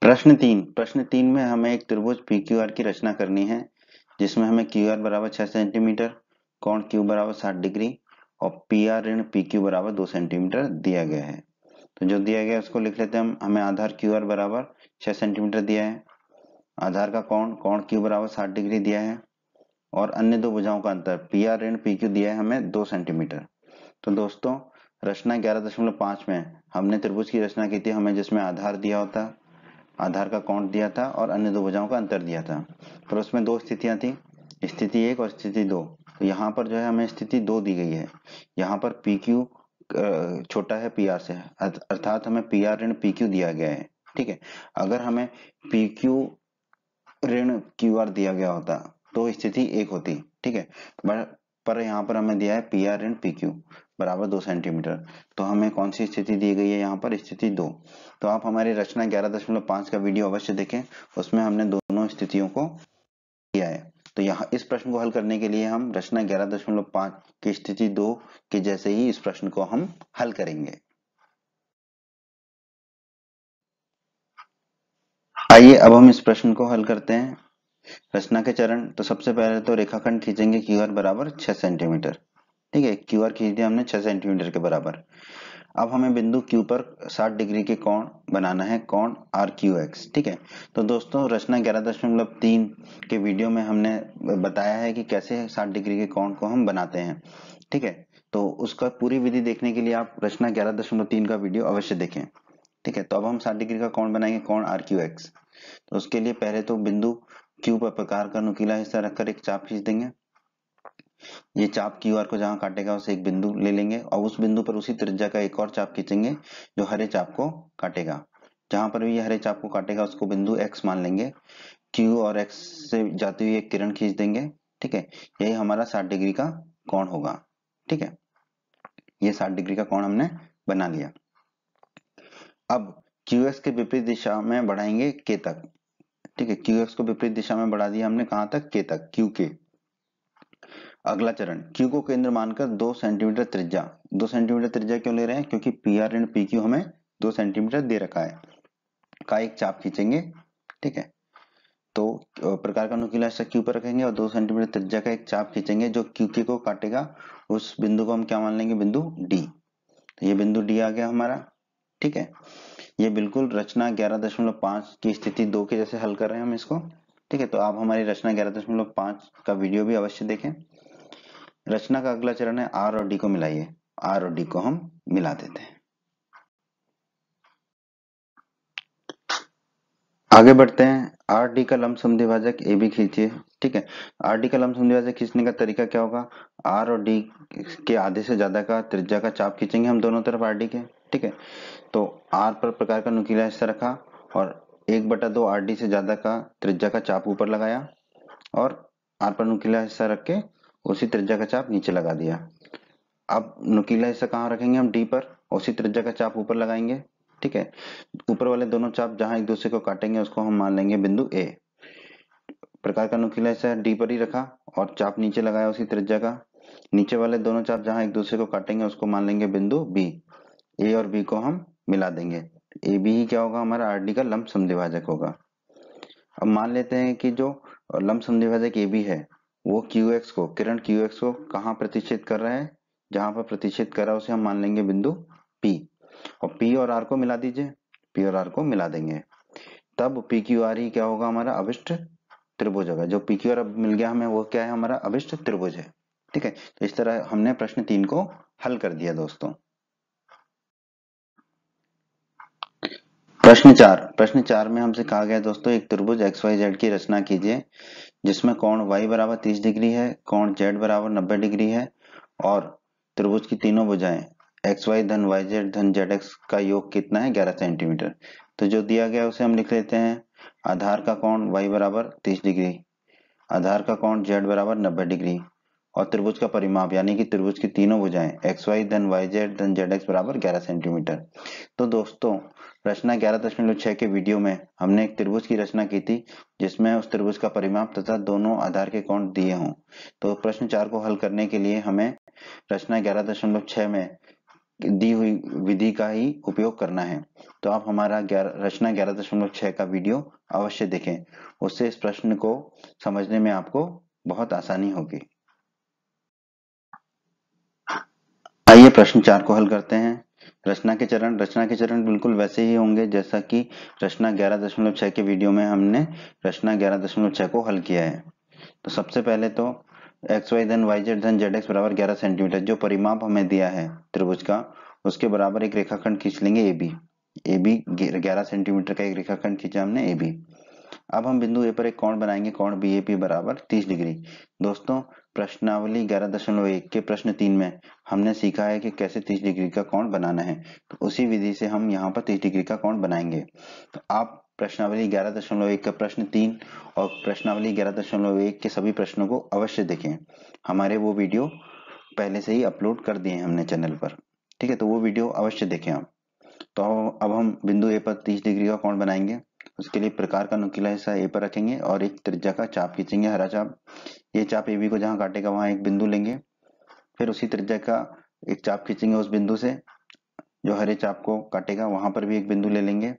प्रश्न 3 में हमें एक त्रिभुज PQR की रचना करनी है जिसमें हमें QR बराबर 6 सेंटीमीटर, कोण Q बराबर 60 डिग्री और पी आर ऋण पी क्यू बराबर 2 सेंटीमीटर दिया गया है। तो जो दिया गया है उसको लिख लेते हैं हम। हमें आधार क्यू आर बराबर 6 सेंटीमीटर दिया है, आधार का कोण क्यू बराबर 60 डिग्री दिया है, और अन्य दो भुजाओं का अंतर पी आर ऋण पी क्यू दिया है हमें 2 सेंटीमीटर। तो दोस्तों रचना 11.5 में हमने त्रिभुज की रचना की थी, हमें जिसमें आधार दिया होता, आधार का कोण दिया था और अन्य दो भुजाओं का अंतर दिया था। पर उसमें दो स्थितियां थी, स्थिति 1 और स्थिति 2। तो यहाँ पर जो है हमें स्थिति 2 दी गई है। यहाँ पर पी क्यू छोटा है पी आर से, अर्थात हमें पी आर ऋण पी क्यू दिया गया है। ठीक है, अगर हमें पी क्यू ऋण क्यू आर दिया गया होता तो स्थिति 1 होती। ठीक है, पर यहाँ पर हमें दिया है पी आर ऋण पी क्यू बराबर 2 सेंटीमीटर। तो हमें कौन सी स्थिति दी गई है यहाँ पर? स्थिति 2। तो आप हमारी रचना 11.5 का वीडियो अवश्य देखें, उसमें हमने दोनों स्थितियों को किया है। तो यहाँ इस प्रश्न को हल करने के लिए हम रचना 11.5 की स्थिति 2 के जैसे ही इस प्रश्न को हम हल करेंगे। आइए अब हम इस प्रश्न को हल करते हैं। रचना के चरण, तो सबसे पहले तो रेखाखंड खींचेंगे क्यू आर बराबर 6 सेंटीमीटर। ठीक है, क्यू आर खींच दिया हमने 6 सेंटीमीटर के बराबर। अब हमें बिंदु Q पर 60 डिग्री के कोण बनाना है, कोण RQX। ठीक है, तो दोस्तों रचना 11.3 के वीडियो में हमने बताया है कि कैसे 60 डिग्री के कोण को हम बनाते हैं। ठीक है, तो उसका पूरी विधि देखने के लिए आप रचना 11.3 का वीडियो अवश्य देखें। ठीक है, तो अब हम 60 डिग्री का कोण बनाएंगे, कोण RQX। तो उसके लिए पहले तो बिंदु Q पर प्रकार का नुकीला हिस्सा रखकर एक चाप खींच देंगे। ये चाप क्यू आर को जहां काटेगा उसे एक बिंदु ले लेंगे और उस बिंदु पर उसी त्रिज्या का एक और चाप खींचेंगे जो हरे चाप को काटेगा। जहां पर भी ये हरे चाप को काटेगा उसको बिंदु एक्स मान लेंगे। क्यू और एक्स से जाती हुई एक किरण खींच देंगे। ठीक है, यही हमारा 60 डिग्री का कोण होगा। ठीक है, ये 60 डिग्री का कोण हमने बना लिया। अब क्यू एक्स के विपरीत दिशा में बढ़ाएंगे के तक। ठीक है, क्यू एक्स को विपरीत दिशा में बढ़ा दिया हमने, कहां तक? के तक, क्यू के। अगला चरण, Q को केंद्र मानकर 2 सेंटीमीटर त्रिज्या। 2 सेंटीमीटर त्रिज्या क्यों ले रहे हैं? क्योंकि पी आर ऋण पी क्यू हमें 2 सेंटीमीटर दे रखा है, का एक चाप खींचेंगे। ठीक है, तो प्रकार का नुकीला हिस्सा Q पर रखेंगे और 2 सेंटीमीटर त्रिज्या का एक चाप खींचेंगे जो QK को काटेगा। उस बिंदु को हम क्या मान लेंगे? बिंदु D। तो ये बिंदु D आ गया हमारा। ठीक है, ये बिल्कुल रचना 11.5 की स्थिति 2 के जैसे हल कर रहे हैं हम इसको। ठीक है, तो आप हमारी रचना 11.5 का वीडियो भी अवश्य देखें। रचना का अगला चरण है आर और डी को मिलाइए। आर और डी को हम मिला देते हैं। आगे बढ़ते हैं। आर डी का लंब समद्विभाजक ए बी खींचिए। ठीक है, आर डी का लंब समद्विभाजक खींचने का तरीका क्या होगा? आर और डी के आधे से ज्यादा का त्रिज्या का चाप खींचेंगे हम दोनों तरफ आर डी के। ठीक है, तो आर पर प्रकार का नुकीला हिस्सा रखा और 1/2 आर डी से ज्यादा का त्रिज्या का चाप ऊपर लगाया और आर पर नुकीला हिस्सा रख के उसी त्रिज्या का चाप नीचे लगा दिया। अब नुकीला हिस्सा कहाँ रखेंगे? हम डी पर, उसी त्रिज्या का चाप ऊपर लगाएंगे। ठीक है, ऊपर वाले दोनों चाप जहां एक दूसरे को काटेंगे उसको हम मान लेंगे बिंदु ए। प्रकार का नुकीला हिस्सा डी पर ही रखा और चाप नीचे लगाया उसी त्रिज्या का। नीचे वाले दोनों चाप जहां एक दूसरे को काटेंगे उसको मान लेंगे बिंदु बी। ए और बी को हम मिला देंगे। ए बी ही क्या होगा? हमारा आर डी का लंब समद्विभाजक होगा। अब मान लेते हैं कि जो लंब समद्विभाजक ए बी है वो क्यू एक्स को, किरण क्यू एक्स को कहाँ प्रतिच्छेद कर रहा है? जहां पर प्रतिच्छेद कर रहा है उसे हम मान लेंगे बिंदु P। और P और R को मिला दीजिए, P और R को मिला देंगे, तब पी क्यू आर ही क्या होगा? हमारा अभिष्ट त्रिभुज होगा। जो पी क्यू आर अब मिल गया हमें वो क्या है? हमारा अभिष्ट त्रिभुज है। ठीक है, तो इस तरह हमने प्रश्न 3 को हल कर दिया दोस्तों। प्रश्न 4 में हमसे कहा गया दोस्तों एक त्रिभुज एक्स वाई जेड की रचना कीजिए जिसमें कोण y बराबर 30 डिग्री है, कोण z बराबर 90 डिग्री है और त्रिभुज की तीनों भुजाएं एक्स वाई धन वाई जेड धन जेड एक्स का योग कितना है? 11 सेंटीमीटर। तो जो दिया गया उसे हम लिख लेते हैं। आधार का कोण y बराबर 30 डिग्री, आधार का कोण z बराबर 90 डिग्री और त्रिभुज का परिमाप यानी कि त्रिभुज की तीनों भुजाएं एक्स वाई धन वाई जेड धन जेड एक्स बराबर 11 सेंटीमीटर। तो दोस्तों रचना 11.6 के वीडियो में हमने एक त्रिभुज की रचना की थी जिसमें उस त्रिभुज का परिमाप तथा दोनों आधार के कोण दिए हों। तो प्रश्न 4 को हल करने के लिए हमें रचना 11.6 में दी हुई विधि का ही उपयोग करना है। तो आप हमारा रचना 11.6 का वीडियो अवश्य देखें, उससे इस प्रश्न को समझने में आपको बहुत आसानी होगी। प्रश्न 4 को हल करते हैं। रचना के चरण बिल्कुल वैसे ही होंगे जैसा कि रचना 11.6 के वीडियो में हमने रचना 11.6 को हल किया है। तो सबसे पहले तो एक्स वाई धन वाई जेड धन जेड एक्स बराबर 11 सेंटीमीटर, जो परिमाप हमें दिया है त्रिभुज का, उसके बराबर एक रेखाखंड खींच लेंगे ए बी 11 सेंटीमीटर का एक रेखाखंड खींचा हमने ए बी। अब हम बिंदु ए पर एक कोण बनाएंगे, कोण बी ए पी बराबर 30 डिग्री। दोस्तों, प्रश्नावली 11.1 के प्रश्न 3 में हमने सीखा है कि कैसे 30 डिग्री का कोण बनाना है, तो उसी विधि से हम यहाँ पर 30 डिग्री का कोण बनाएंगे। तो आप प्रश्नावली 11.1 का प्रश्न 3 और प्रश्नावली 11.1 के सभी प्रश्नों को अवश्य देखें। हमारे वो वीडियो पहले से ही अपलोड कर दिए हैं हमने चैनल पर, ठीक है, तो वो वीडियो अवश्य देखें आप। तो अब हम बिंदु ए पर 30 डिग्री का कोण बनाएंगे। उसके लिए प्रकार का नुकीला हिस्सा ए पर रखेंगे और एक त्रिज्या का चाप खींचेंगे, हरा चाप। ये चाप ए बी को जहां काटेगा वहां एक बिंदु लेंगे, फिर उसी त्रिज्या का एक चाप खींचेंगे उस बिंदु से जो हरे चाप को काटेगा, वहां पर भी एक बिंदु ले लेंगे,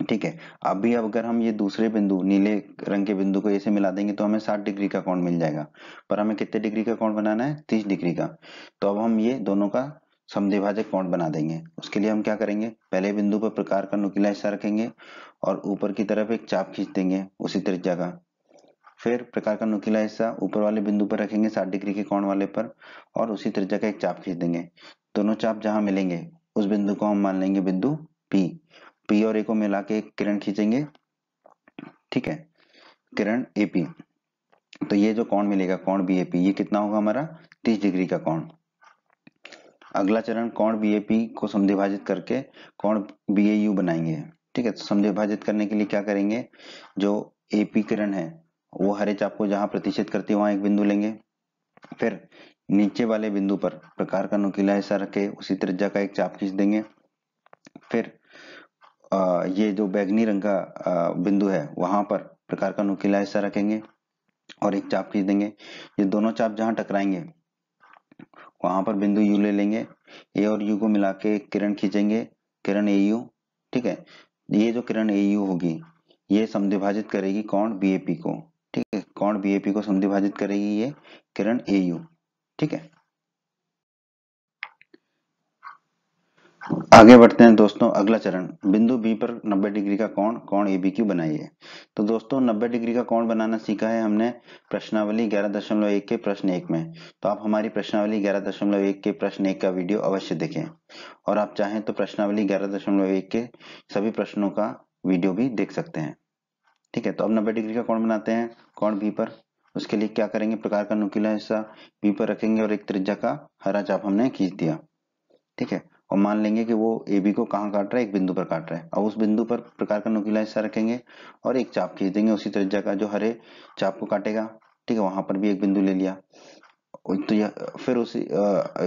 ठीक है। अभी अगर हम ये दूसरे बिंदु नीले रंग के बिंदु को ऐसे मिला देंगे तो हमें 60 डिग्री का कोण मिल जाएगा, पर हमें कितने डिग्री का कोण बनाना है? 30 डिग्री का। तो अब हम ये दोनों का समद्विभाजक कोण बना देंगे। उसके लिए हम क्या करेंगे, पहले बिंदु पर प्रकार का नुकीला हिस्सा रखेंगे और ऊपर की तरफ एक चाप खींच देंगे उसी त्रिज्या का। फिर प्रकार का नुकीला हिस्सा ऊपर वाले बिंदु पर रखेंगे 60 डिग्री के कोण वाले पर और उसी त्रिज्या का एक चाप खींच देंगे। दोनों चाप जहां मिलेंगे उस बिंदु को हम मान लेंगे बिंदु पी और ए को मिला के एक किरण खींचेंगे, ठीक है, किरण एपी। तो ये जो कोण मिलेगा कोण बीएपी, ये कितना होगा हमारा? 30 डिग्री का कोण। अगला चरण कोण बीएपी को समद्विभाजित करके कोण बीएयू बनाएंगे, ठीक है। तो समद्विभाजित करने के लिए क्या करेंगे, जो एपी किरण है वो हरे चाप को जहां प्रतिच्छेद करती है वहां एक बिंदु लेंगे, फिर नीचे वाले बिंदु पर प्रकार का नुकीला हिस्सा रखे उसी त्रिज्या का एक चाप खींच देंगे, फिर ये जो बैगनी रंग का बिंदु है वहां पर प्रकार का नुकीला हिस्सा रखेंगे और एक चाप खींच देंगे। ये दोनों चाप जहां टकराएंगे वहां पर बिंदु यू ले लेंगे, ए और यू को मिला के एक किरण खींचेंगे, किरण ए यू, ठीक है। ये जो किरण ए यू होगी ये समद्विभाजित करेगी कोण बीएपी को, ठीक है, कोण बीएपी को समद्विभाजित करेगी ये किरण ए यू, ठीक है। आगे बढ़ते हैं दोस्तों, अगला चरण बिंदु बी पर 90 डिग्री का कोण कोण ए बी क्यू बनाइए। तो दोस्तों 90 डिग्री का कोण बनाना सीखा है हमने प्रश्नावली 11.1 के प्रश्न 1 में। तो आप हमारी प्रश्नावली 11.1 के प्रश्न 1 का वीडियो अवश्य देखें और आप चाहें तो प्रश्नावली 11.1 के सभी प्रश्नों का वीडियो भी देख सकते हैं, ठीक है। तो अब 90 डिग्री का कोण बनाते हैं कोण बी पर। उसके लिए क्या करेंगे, प्रकार का नुकीला हिस्सा बी पर रखेंगे और एक त्रिज्या का हरा चाप हमने खींच दिया, ठीक है, और मान लेंगे कि वो ए बी को कहाँ काट रहा है, एक बिंदु पर काट रहा है। अब उस बिंदु पर प्रकार का नुकीला हिस्सा रखेंगे और एक चाप खींच देंगे उसी त्रिज्या का जो हरे चाप को काटेगा, ठीक है, वहां पर भी एक बिंदु ले लिया। तो यह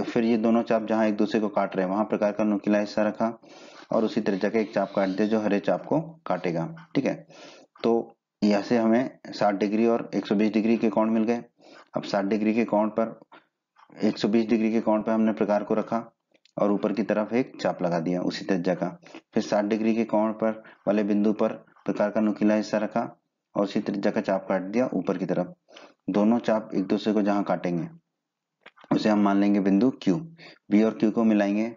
फिर ये दोनों चाप जहां एक दूसरे को काट रहे हैं वहां प्रकार का नुकीला हिस्सा रखा और उसी त्रिज्या का एक चाप काट दिया जो हरे चाप को काटेगा, ठीक है। तो यहाँ से हमें 60 डिग्री और 120 डिग्री के कोण मिल गए। अब 60 डिग्री के कोण पर 120 डिग्री के कोण पर हमने प्रकार को रखा और ऊपर की तरफ एक चाप लगा दिया उसी त्रिज्या का। फिर 60 डिग्री के कोण पर वाले बिंदु पर प्रकार का नुकीला हिस्सा रखा और उसी त्रिज्या का चाप काट दिया ऊपर की तरफ। दोनों चाप एक दूसरे को जहां काटेंगे उसे हम मान लेंगे बिंदु क्यू। बी और क्यू को मिलाएंगे,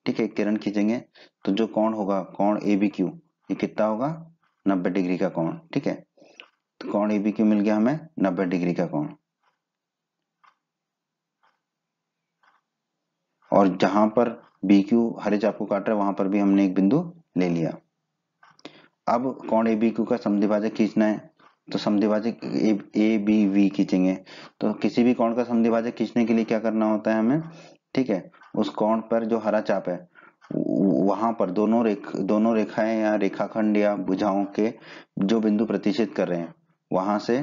ठीक है, किरण खींचेंगे, तो जो कोण होगा कोण ए बी क्यू ये कितना होगा? 90 डिग्री का कोण, ठीक है। तो कोण ए बी क्यू मिल गया हमें 90 डिग्री का कोण। और जहां पर बी क्यू हरे चाप को काट रहा है वहां पर भी हमने एक बिंदु ले लिया। अब कोण ए बी क्यू का समद्विभाजक खींचना है, तो समद्विभाजक ए बी वी खींचेंगे। तो किसी भी कोण का समद्विभाजक खींचने के लिए क्या करना होता है हमें, ठीक है, उस कोण पर जो हरा चाप है वहां पर दोनों रेखाएं या रेखाखंड या भुजाओं के जो बिंदु प्रतिच्छेद कर रहे हैं वहां से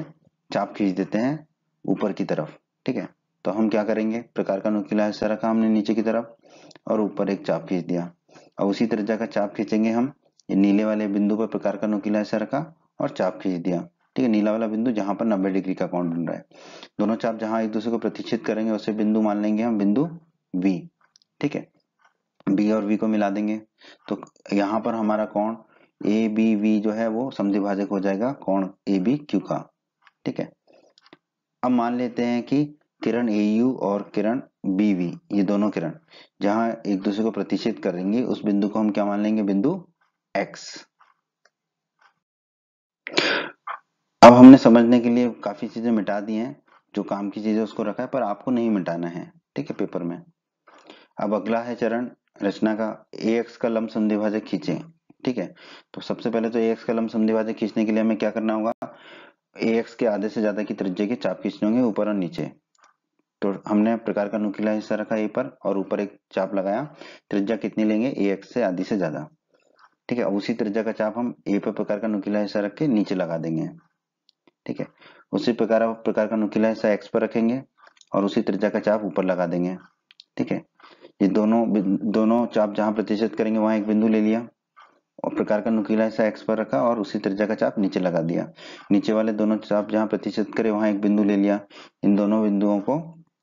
चाप खींच देते हैं ऊपर की तरफ, ठीक है। तो हम क्या करेंगे, प्रकार का नुकीला हिस्सा रखा हमने नीचे की तरफ और ऊपर एक चाप खींच दिया। अब उसी त्रिज्या का चाप खींचेंगे हम, ये नीले वाले बिंदु पर प्रकार का नुकीला हिस्सा रखा और चाप खींच दिया, ठीक है, नीला वाला बिंदु जहां पर 90 डिग्री का कोण बन रहा है। दोनों चाप जहां एक दूसरे को प्रतिच्छेद करेंगे उसे बिंदु मान लेंगे हम बिंदु वी, ठीक है। बी और वी को मिला देंगे तो यहाँ पर हमारा कोण ए बी वी जो है वो समद्विभाजक हो जाएगा कोण ए बी क्यू का, ठीक है। अब मान लेते हैं कि किरण ए यू और किरण बी वी, ये दोनों किरण जहां एक दूसरे को प्रतिच्छेद करेंगे उस बिंदु को हम क्या मान लेंगे, बिंदु एक्स। अब हमने समझने के लिए काफी चीजें मिटा दी हैं, जो काम की चीजें उसको रखा है, पर आपको नहीं मिटाना है, ठीक है, पेपर में। अब अगला है चरण रचना का, ए एक्स का लंब समद्विभाजक खींचें, ठीक है। तो सबसे पहले तो ए एक्स का लंब समद्विभाजक खींचने के लिए हमें क्या करना होगा, ए एक्स के आधे से ज्यादा की त्रिज्या के चाप खींचने होंगे ऊपर और नीचे। तो हमने प्रकार का नुकीला हिस्सा रखा ए पर और ऊपर एक चाप लगाया, त्रिज्या कितनी लेंगे, ए एक्स से आधी से ज्यादा, ठीक है। उसी त्रिज्या का चाप हम ए पर प्रकार का नुकीला हिस्सा रख के नीचे लगा देंगे, ठीक है। उसी प्रकार का नुकीला हिस्सा एक्स पर रखेंगे और उसी त्रिज्या का चाप ऊपर लगा देंगे, ठीक है। ये दोनों चाप जहां प्रतिच्छेद करेंगे वहां एक बिंदु ले लिया और प्रकार का नुकीला हिस्सा एक्स पर रखा और उसी त्रिज्या का चाप नीचे लगा दिया। नीचे वाले दोनों चाप जहां प्रतिच्छेद करे वहां एक बिंदु ले लिया। इन दोनों बिंदुओं को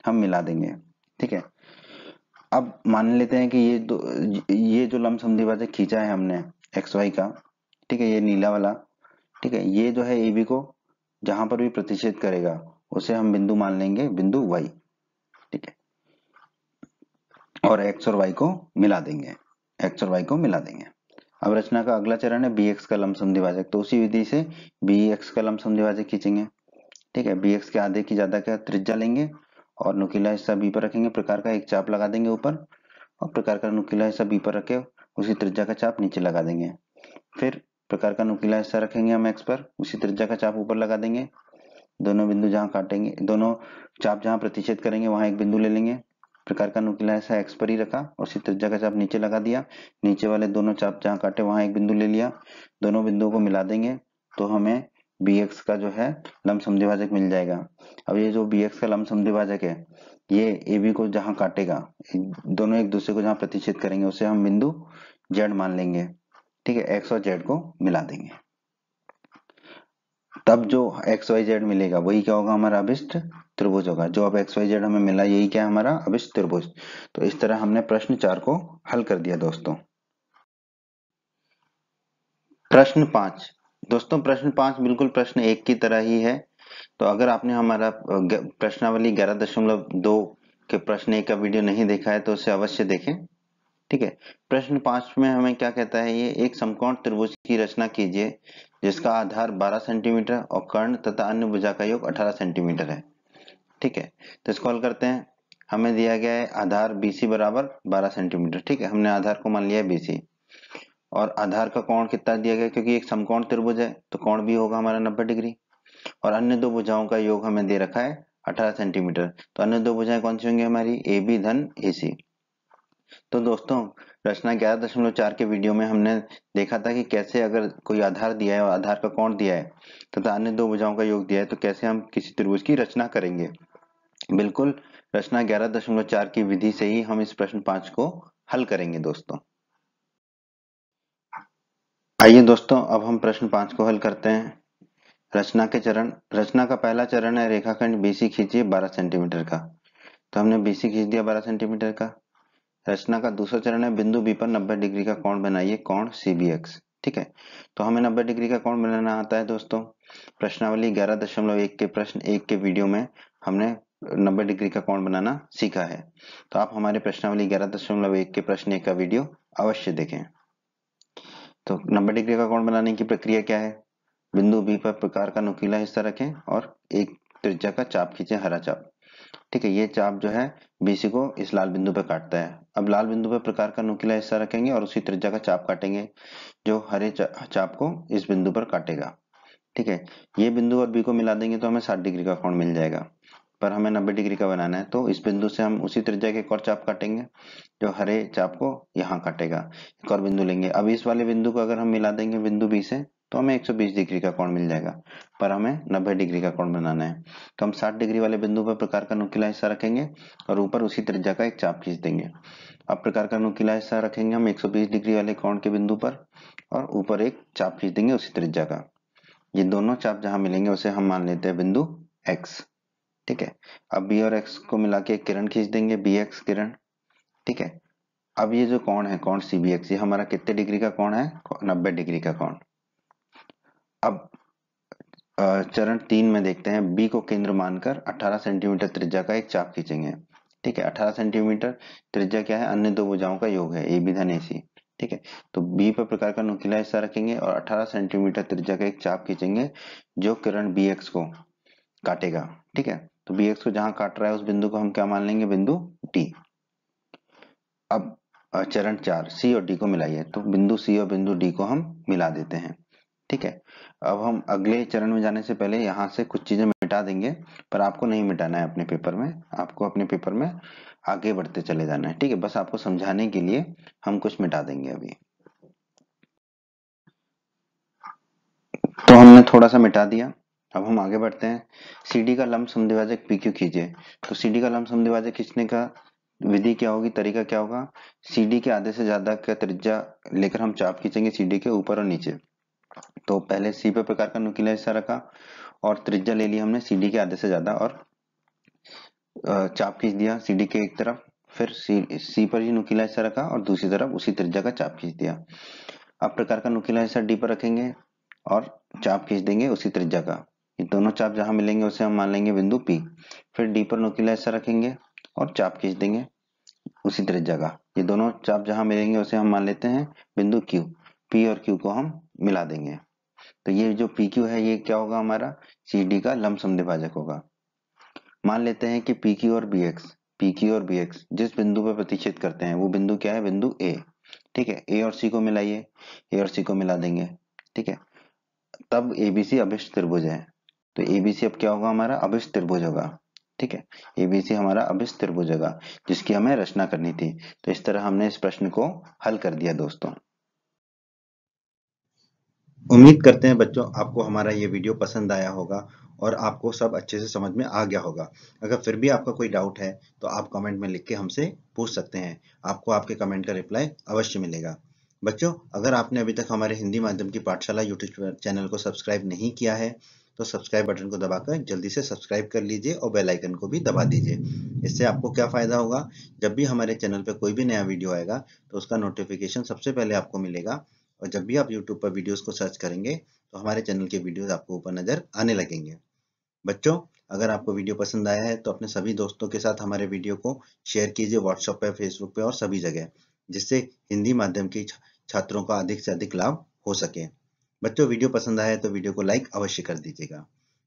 हम मिला देंगे, ठीक है। अब मान लेते हैं कि ये जो लंब समद्विभाजक खींचा है हमने एक्स वाई का, ठीक है, ये नीला वाला, ठीक है, ये जो है ए बी को जहां पर भी प्रतिच्छेद करेगा उसे हम बिंदु मान लेंगे, बिंदु वाई, ठीक है। और एक्स और वाई को मिला देंगे, एक्स और वाई को मिला देंगे। अब रचना का अगला चरण है बी एक्स का लंब समद्विभाजक। तो उसी विधि से बी एक्स का लंब समद्विभाजक खींचेंगे, ठीक है। बी एक्स के आधे की ज्यादा का त्रिज्या लेंगे और नुकीला हिस्सा बी पर रखेंगे, प्रकार का एक चाप लगा देंगे ऊपर और प्रकार का नुकीला हिस्सा बी पर रखे उसी त्रिज्या का चाप नीचे लगा देंगे। फिर प्रकार का नुकीला हिस्सा रखेंगे हम एक्स पर, उसी त्रिज्या का चाप ऊपर लगा देंगे। दोनों बिंदु जहां काटेंगे, दोनों चाप जहां प्रतिच्छेद करेंगे वहां एक बिंदु ले लेंगे। प्रकार का नुकीला हिस्सा एक्स पर ही रखा और उसी त्रिज्या का चाप नीचे लगा दिया। नीचे वाले दोनों चाप जहां काटे वहां एक बिंदु ले लिया। दोनों बिंदुओं को मिला देंगे तो हमें बी एक्स का जो है लंब समद्विभाजक मिल जाएगा। अब ये जो बी एक्स का लंब समद्विभाजक है, ये ए बी को जहां काटेगा, दोनों एक दूसरे को जहां प्रतिच्छेद करेंगे उसे हम बिंदु जेड मान लेंगे, ठीक है। एक्स और जेड को मिला देंगे, तब जो एक्स वाई जेड मिलेगा वही क्या होगा, हमारा अभिष्ट त्रिभुज होगा। जो अब एक्स वाई जेड हमें मिला यही क्या है, हमारा अभिष्ट त्रिभुज। तो इस तरह हमने प्रश्न 4 को हल कर दिया दोस्तों। प्रश्न 5, दोस्तों प्रश्न 5 बिल्कुल प्रश्न 1 की तरह ही है। तो अगर आपने हमारा प्रश्नावली 11.2 के प्रश्न 1 का वीडियो नहीं देखा है तो उसे अवश्य देखें, ठीक है। प्रश्न 5 में हमें क्या कहता है, ये एक समकोण त्रिभुज की रचना कीजिए जिसका आधार 12 सेंटीमीटर और कर्ण तथा अन्य भुजा का योग 18 सेंटीमीटर है, ठीक है। तो इसको हल करते हैं। हमें दिया गया है आधार BC बराबर 12 सेंटीमीटर, ठीक है। हमने आधार को मान लिया है BC और आधार का कोण कितना दिया गया, क्योंकि एक समकोण त्रिभुज है तो कोण भी होगा हमारा 90 डिग्री और अन्य दो भुजाओं का योग हमें दे रखा है 18 सेंटीमीटर। तो अन्य दो भुजाएं कौन सी होंगी हमारी, AB धन AC। तो दोस्तों रचना 11.4 के वीडियो में हमने देखा था कि कैसे अगर कोई आधार दिया है और आधार का कोण दिया है तथा अन्य दो भुजाओं का योग दिया है तो कैसे हम किसी त्रिभुज की रचना करेंगे। बिल्कुल रचना 11.4 की विधि से ही हम इस प्रश्न 5 को हल करेंगे दोस्तों। आइए दोस्तों अब हम प्रश्न 5 को हल करते हैं। रचना के चरण, रचना का पहला चरण है रेखाखंड BC खींचिए 12 सेंटीमीटर का। तो हमने BC खींच दिया 12 सेंटीमीटर का। रचना का दूसरा चरण है बिंदु B पर 90 डिग्री का कोण बनाइए, कोण CBX, ठीक है। तो हमें 90 डिग्री का कोण बनाना आता है दोस्तों। प्रश्नावली 11.1 के प्रश्न 1 के वीडियो में हमने 90 डिग्री का कोण बनाना सीखा है। तो आप हमारे प्रश्नावली 11.1 के प्रश्न 1 का वीडियो अवश्य देखें। तो 90 डिग्री का कोण बनाने की प्रक्रिया क्या है, बिंदु B पर प्रकार का नुकीला हिस्सा रखें और एक त्रिज्या का चाप खींचे, हरा चाप, ठीक है। ये चाप जो है BC को इस लाल बिंदु पर काटता है। अब लाल बिंदु पर प्रकार का नुकीला हिस्सा रखेंगे और उसी त्रिज्या का चाप काटेंगे जो हरे चाप को इस बिंदु पर काटेगा, ठीक है। ये बिंदु और B को मिला देंगे तो हमें 60 डिग्री का कोण मिल जाएगा, पर हमें 90 डिग्री का बनाना है। तो इस बिंदु से हम उसी त्रिज्या के एक और चाप काटेंगे जो हरे चाप को यहाँ काटेगा। एक और बिंदु लेंगे, अब इस वाले बिंदु को अगर हम मिला देंगे बिंदु B से तो हमें 120 डिग्री का कोण मिल जाएगा, पर हमें 90 डिग्री का कोण बनाना है। तो हम 60 डिग्री वाले बिंदु पर प्रकार का नुकीला हिस्सा रखेंगे और ऊपर उसी त्रिज्या का एक चाप खींच देंगे। अब प्रकार का नुकीला हिस्सा रखेंगे हम 120 डिग्री वाले कोण के बिंदु पर और ऊपर एक चाप खींच देंगे उसी त्रिज्या का। ये दोनों चाप जहां मिलेंगे उसे हम मान लेते हैं बिंदु X, ठीक है। अब B और X को मिला के एक किरण खींच देंगे, BX किरण, ठीक है। अब ये जो कोण है कोण CBX, ये हमारा कितने डिग्री का कोण है, 90 डिग्री का कोण। अब चरण 3 में देखते हैं, B को केंद्र मानकर 18 सेंटीमीटर त्रिज्या का एक चाप खींचेंगे, ठीक है। 18 सेंटीमीटर त्रिज्या क्या है, अन्य दो भुजाओं का योग है, ए बी धन ए सी। ठीक है, तो बी पर प्रकार का नुकीला हिस्सा रखेंगे और 18 सेंटीमीटर त्रिज्या का एक चाप खींचेंगे जो किरण बी एक्स को काटेगा। ठीक है, तो बी एक्स को जहां काट रहा है उस बिंदु को हम क्या मान लेंगे, बिंदु डी। अब चरण 4, सी और डी को मिलाइए, तो बिंदु सी और बिंदु डी को हम मिला देते हैं। ठीक है, अब हम अगले चरण में जाने से पहले यहाँ से कुछ चीजें मिटा देंगे, पर आपको नहीं मिटाना है अपने पेपर में, आपको अपने पेपर में आगे बढ़ते चले जाना है। ठीक है, बस आपको समझाने के लिए हम कुछ मिटा देंगे अभी। तो हमने थोड़ा सा मिटा दिया, अब हम आगे बढ़ते हैं। सीडी का लंब समद्विभाजक पीक्यू खींचे, तो सीडी का लंब समद्विभाजक खींचने का विधि क्या होगी, तरीका क्या होगा, सीडी के आधे से ज्यादा का त्रिज्या लेकर हम चाप खींचेंगे सीडी के ऊपर और नीचे। तो पहले सी पे प्रकार का नुकीला हिस्सा रखा और त्रिज्या ले ली हमने सीडी के आधे से ज्यादा और चाप खींच दिया सीडी के एक तरफ, फिर सी पर ही नुकीला हिस्सा रखा और दूसरी तरफ उसी त्रिज्या का चाप खींच दिया। अब प्रकार का नुकीला हिस्सा डी पर रखेंगे और चाप खींच देंगे उसी त्रिज्या का। ये दोनों चाप जहां मिलेंगे उसे हम मान लेंगे बिंदु पी। फिर डी पर नुकीला हिस्सा रखेंगे और चाप खींच देंगे उसी त्रिज्या का। ये दोनों चाप जहां मिलेंगे उसे हम मान लेते हैं बिंदु क्यू। पी और क्यू को हम मिला देंगे, तो ये जो पी क्यू है ये क्या होगा, हमारा सी डी का लंब समद्विभाजक होगा। मान लेते हैं कि पी क्यू और बी एक्स जिस बिंदु पर प्रतिच्छेद करते हैं वो बिंदु क्या है, बिंदु ए। ठीक है, ए और सी को मिलाइए, ए और सी को मिला देंगे। ठीक है, तब एबीसी अभिष्ट त्रिभुज है, तो एबीसी अब क्या होगा, हमारा अभिष्ट त्रिभुज होगा। ठीक है, एबीसी हमारा अभिष्ट त्रिभुज होगा जिसकी हमें रचना करनी थी। तो इस तरह हमने इस प्रश्न को हल कर दिया दोस्तों। उम्मीद करते हैं बच्चों आपको हमारा ये वीडियो पसंद आया होगा और आपको सब अच्छे से समझ में आ गया होगा। अगर फिर भी आपका कोई डाउट है तो आप कमेंट में लिख के हमसे पूछ सकते हैं, आपको आपके कमेंट का रिप्लाई अवश्य मिलेगा। बच्चों, अगर आपने अभी तक हमारे हिंदी माध्यम की पाठशाला यूट्यूब चैनल को सब्सक्राइब नहीं किया है तो सब्सक्राइब बटन को दबाकर जल्दी से सब्सक्राइब कर लीजिए और बेल आइकन को भी दबा दीजिए। इससे आपको क्या फायदा होगा, जब भी हमारे चैनल पर कोई भी नया वीडियो आएगा तो उसका नोटिफिकेशन सबसे पहले आपको मिलेगा और जब भी आप YouTube पर वीडियोस को सर्च करेंगे तो हमारे चैनल के वीडियोस आपको ऊपर नजर आने लगेंगे। बच्चों, अगर आपको वीडियो पसंद आया है तो अपने सभी दोस्तों के साथ हमारे वीडियो को शेयर कीजिए व्हाट्सएप पे, फेसबुक पे और सभी जगह, जिससे हिंदी माध्यम के छात्रों का अधिक से अधिक लाभ हो सके। बच्चों, वीडियो पसंद आया है तो वीडियो को लाइक अवश्य कर दीजिएगा।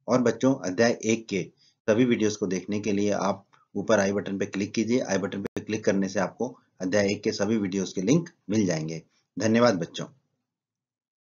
और बच्चों, अध्याय 1 के सभी वीडियोस को देखने के लिए आप ऊपर आई बटन पर क्लिक कीजिए। आई बटन पर क्लिक करने से आपको अध्याय 1 के सभी वीडियोस के लिंक मिल जाएंगे। धन्यवाद बच्चों।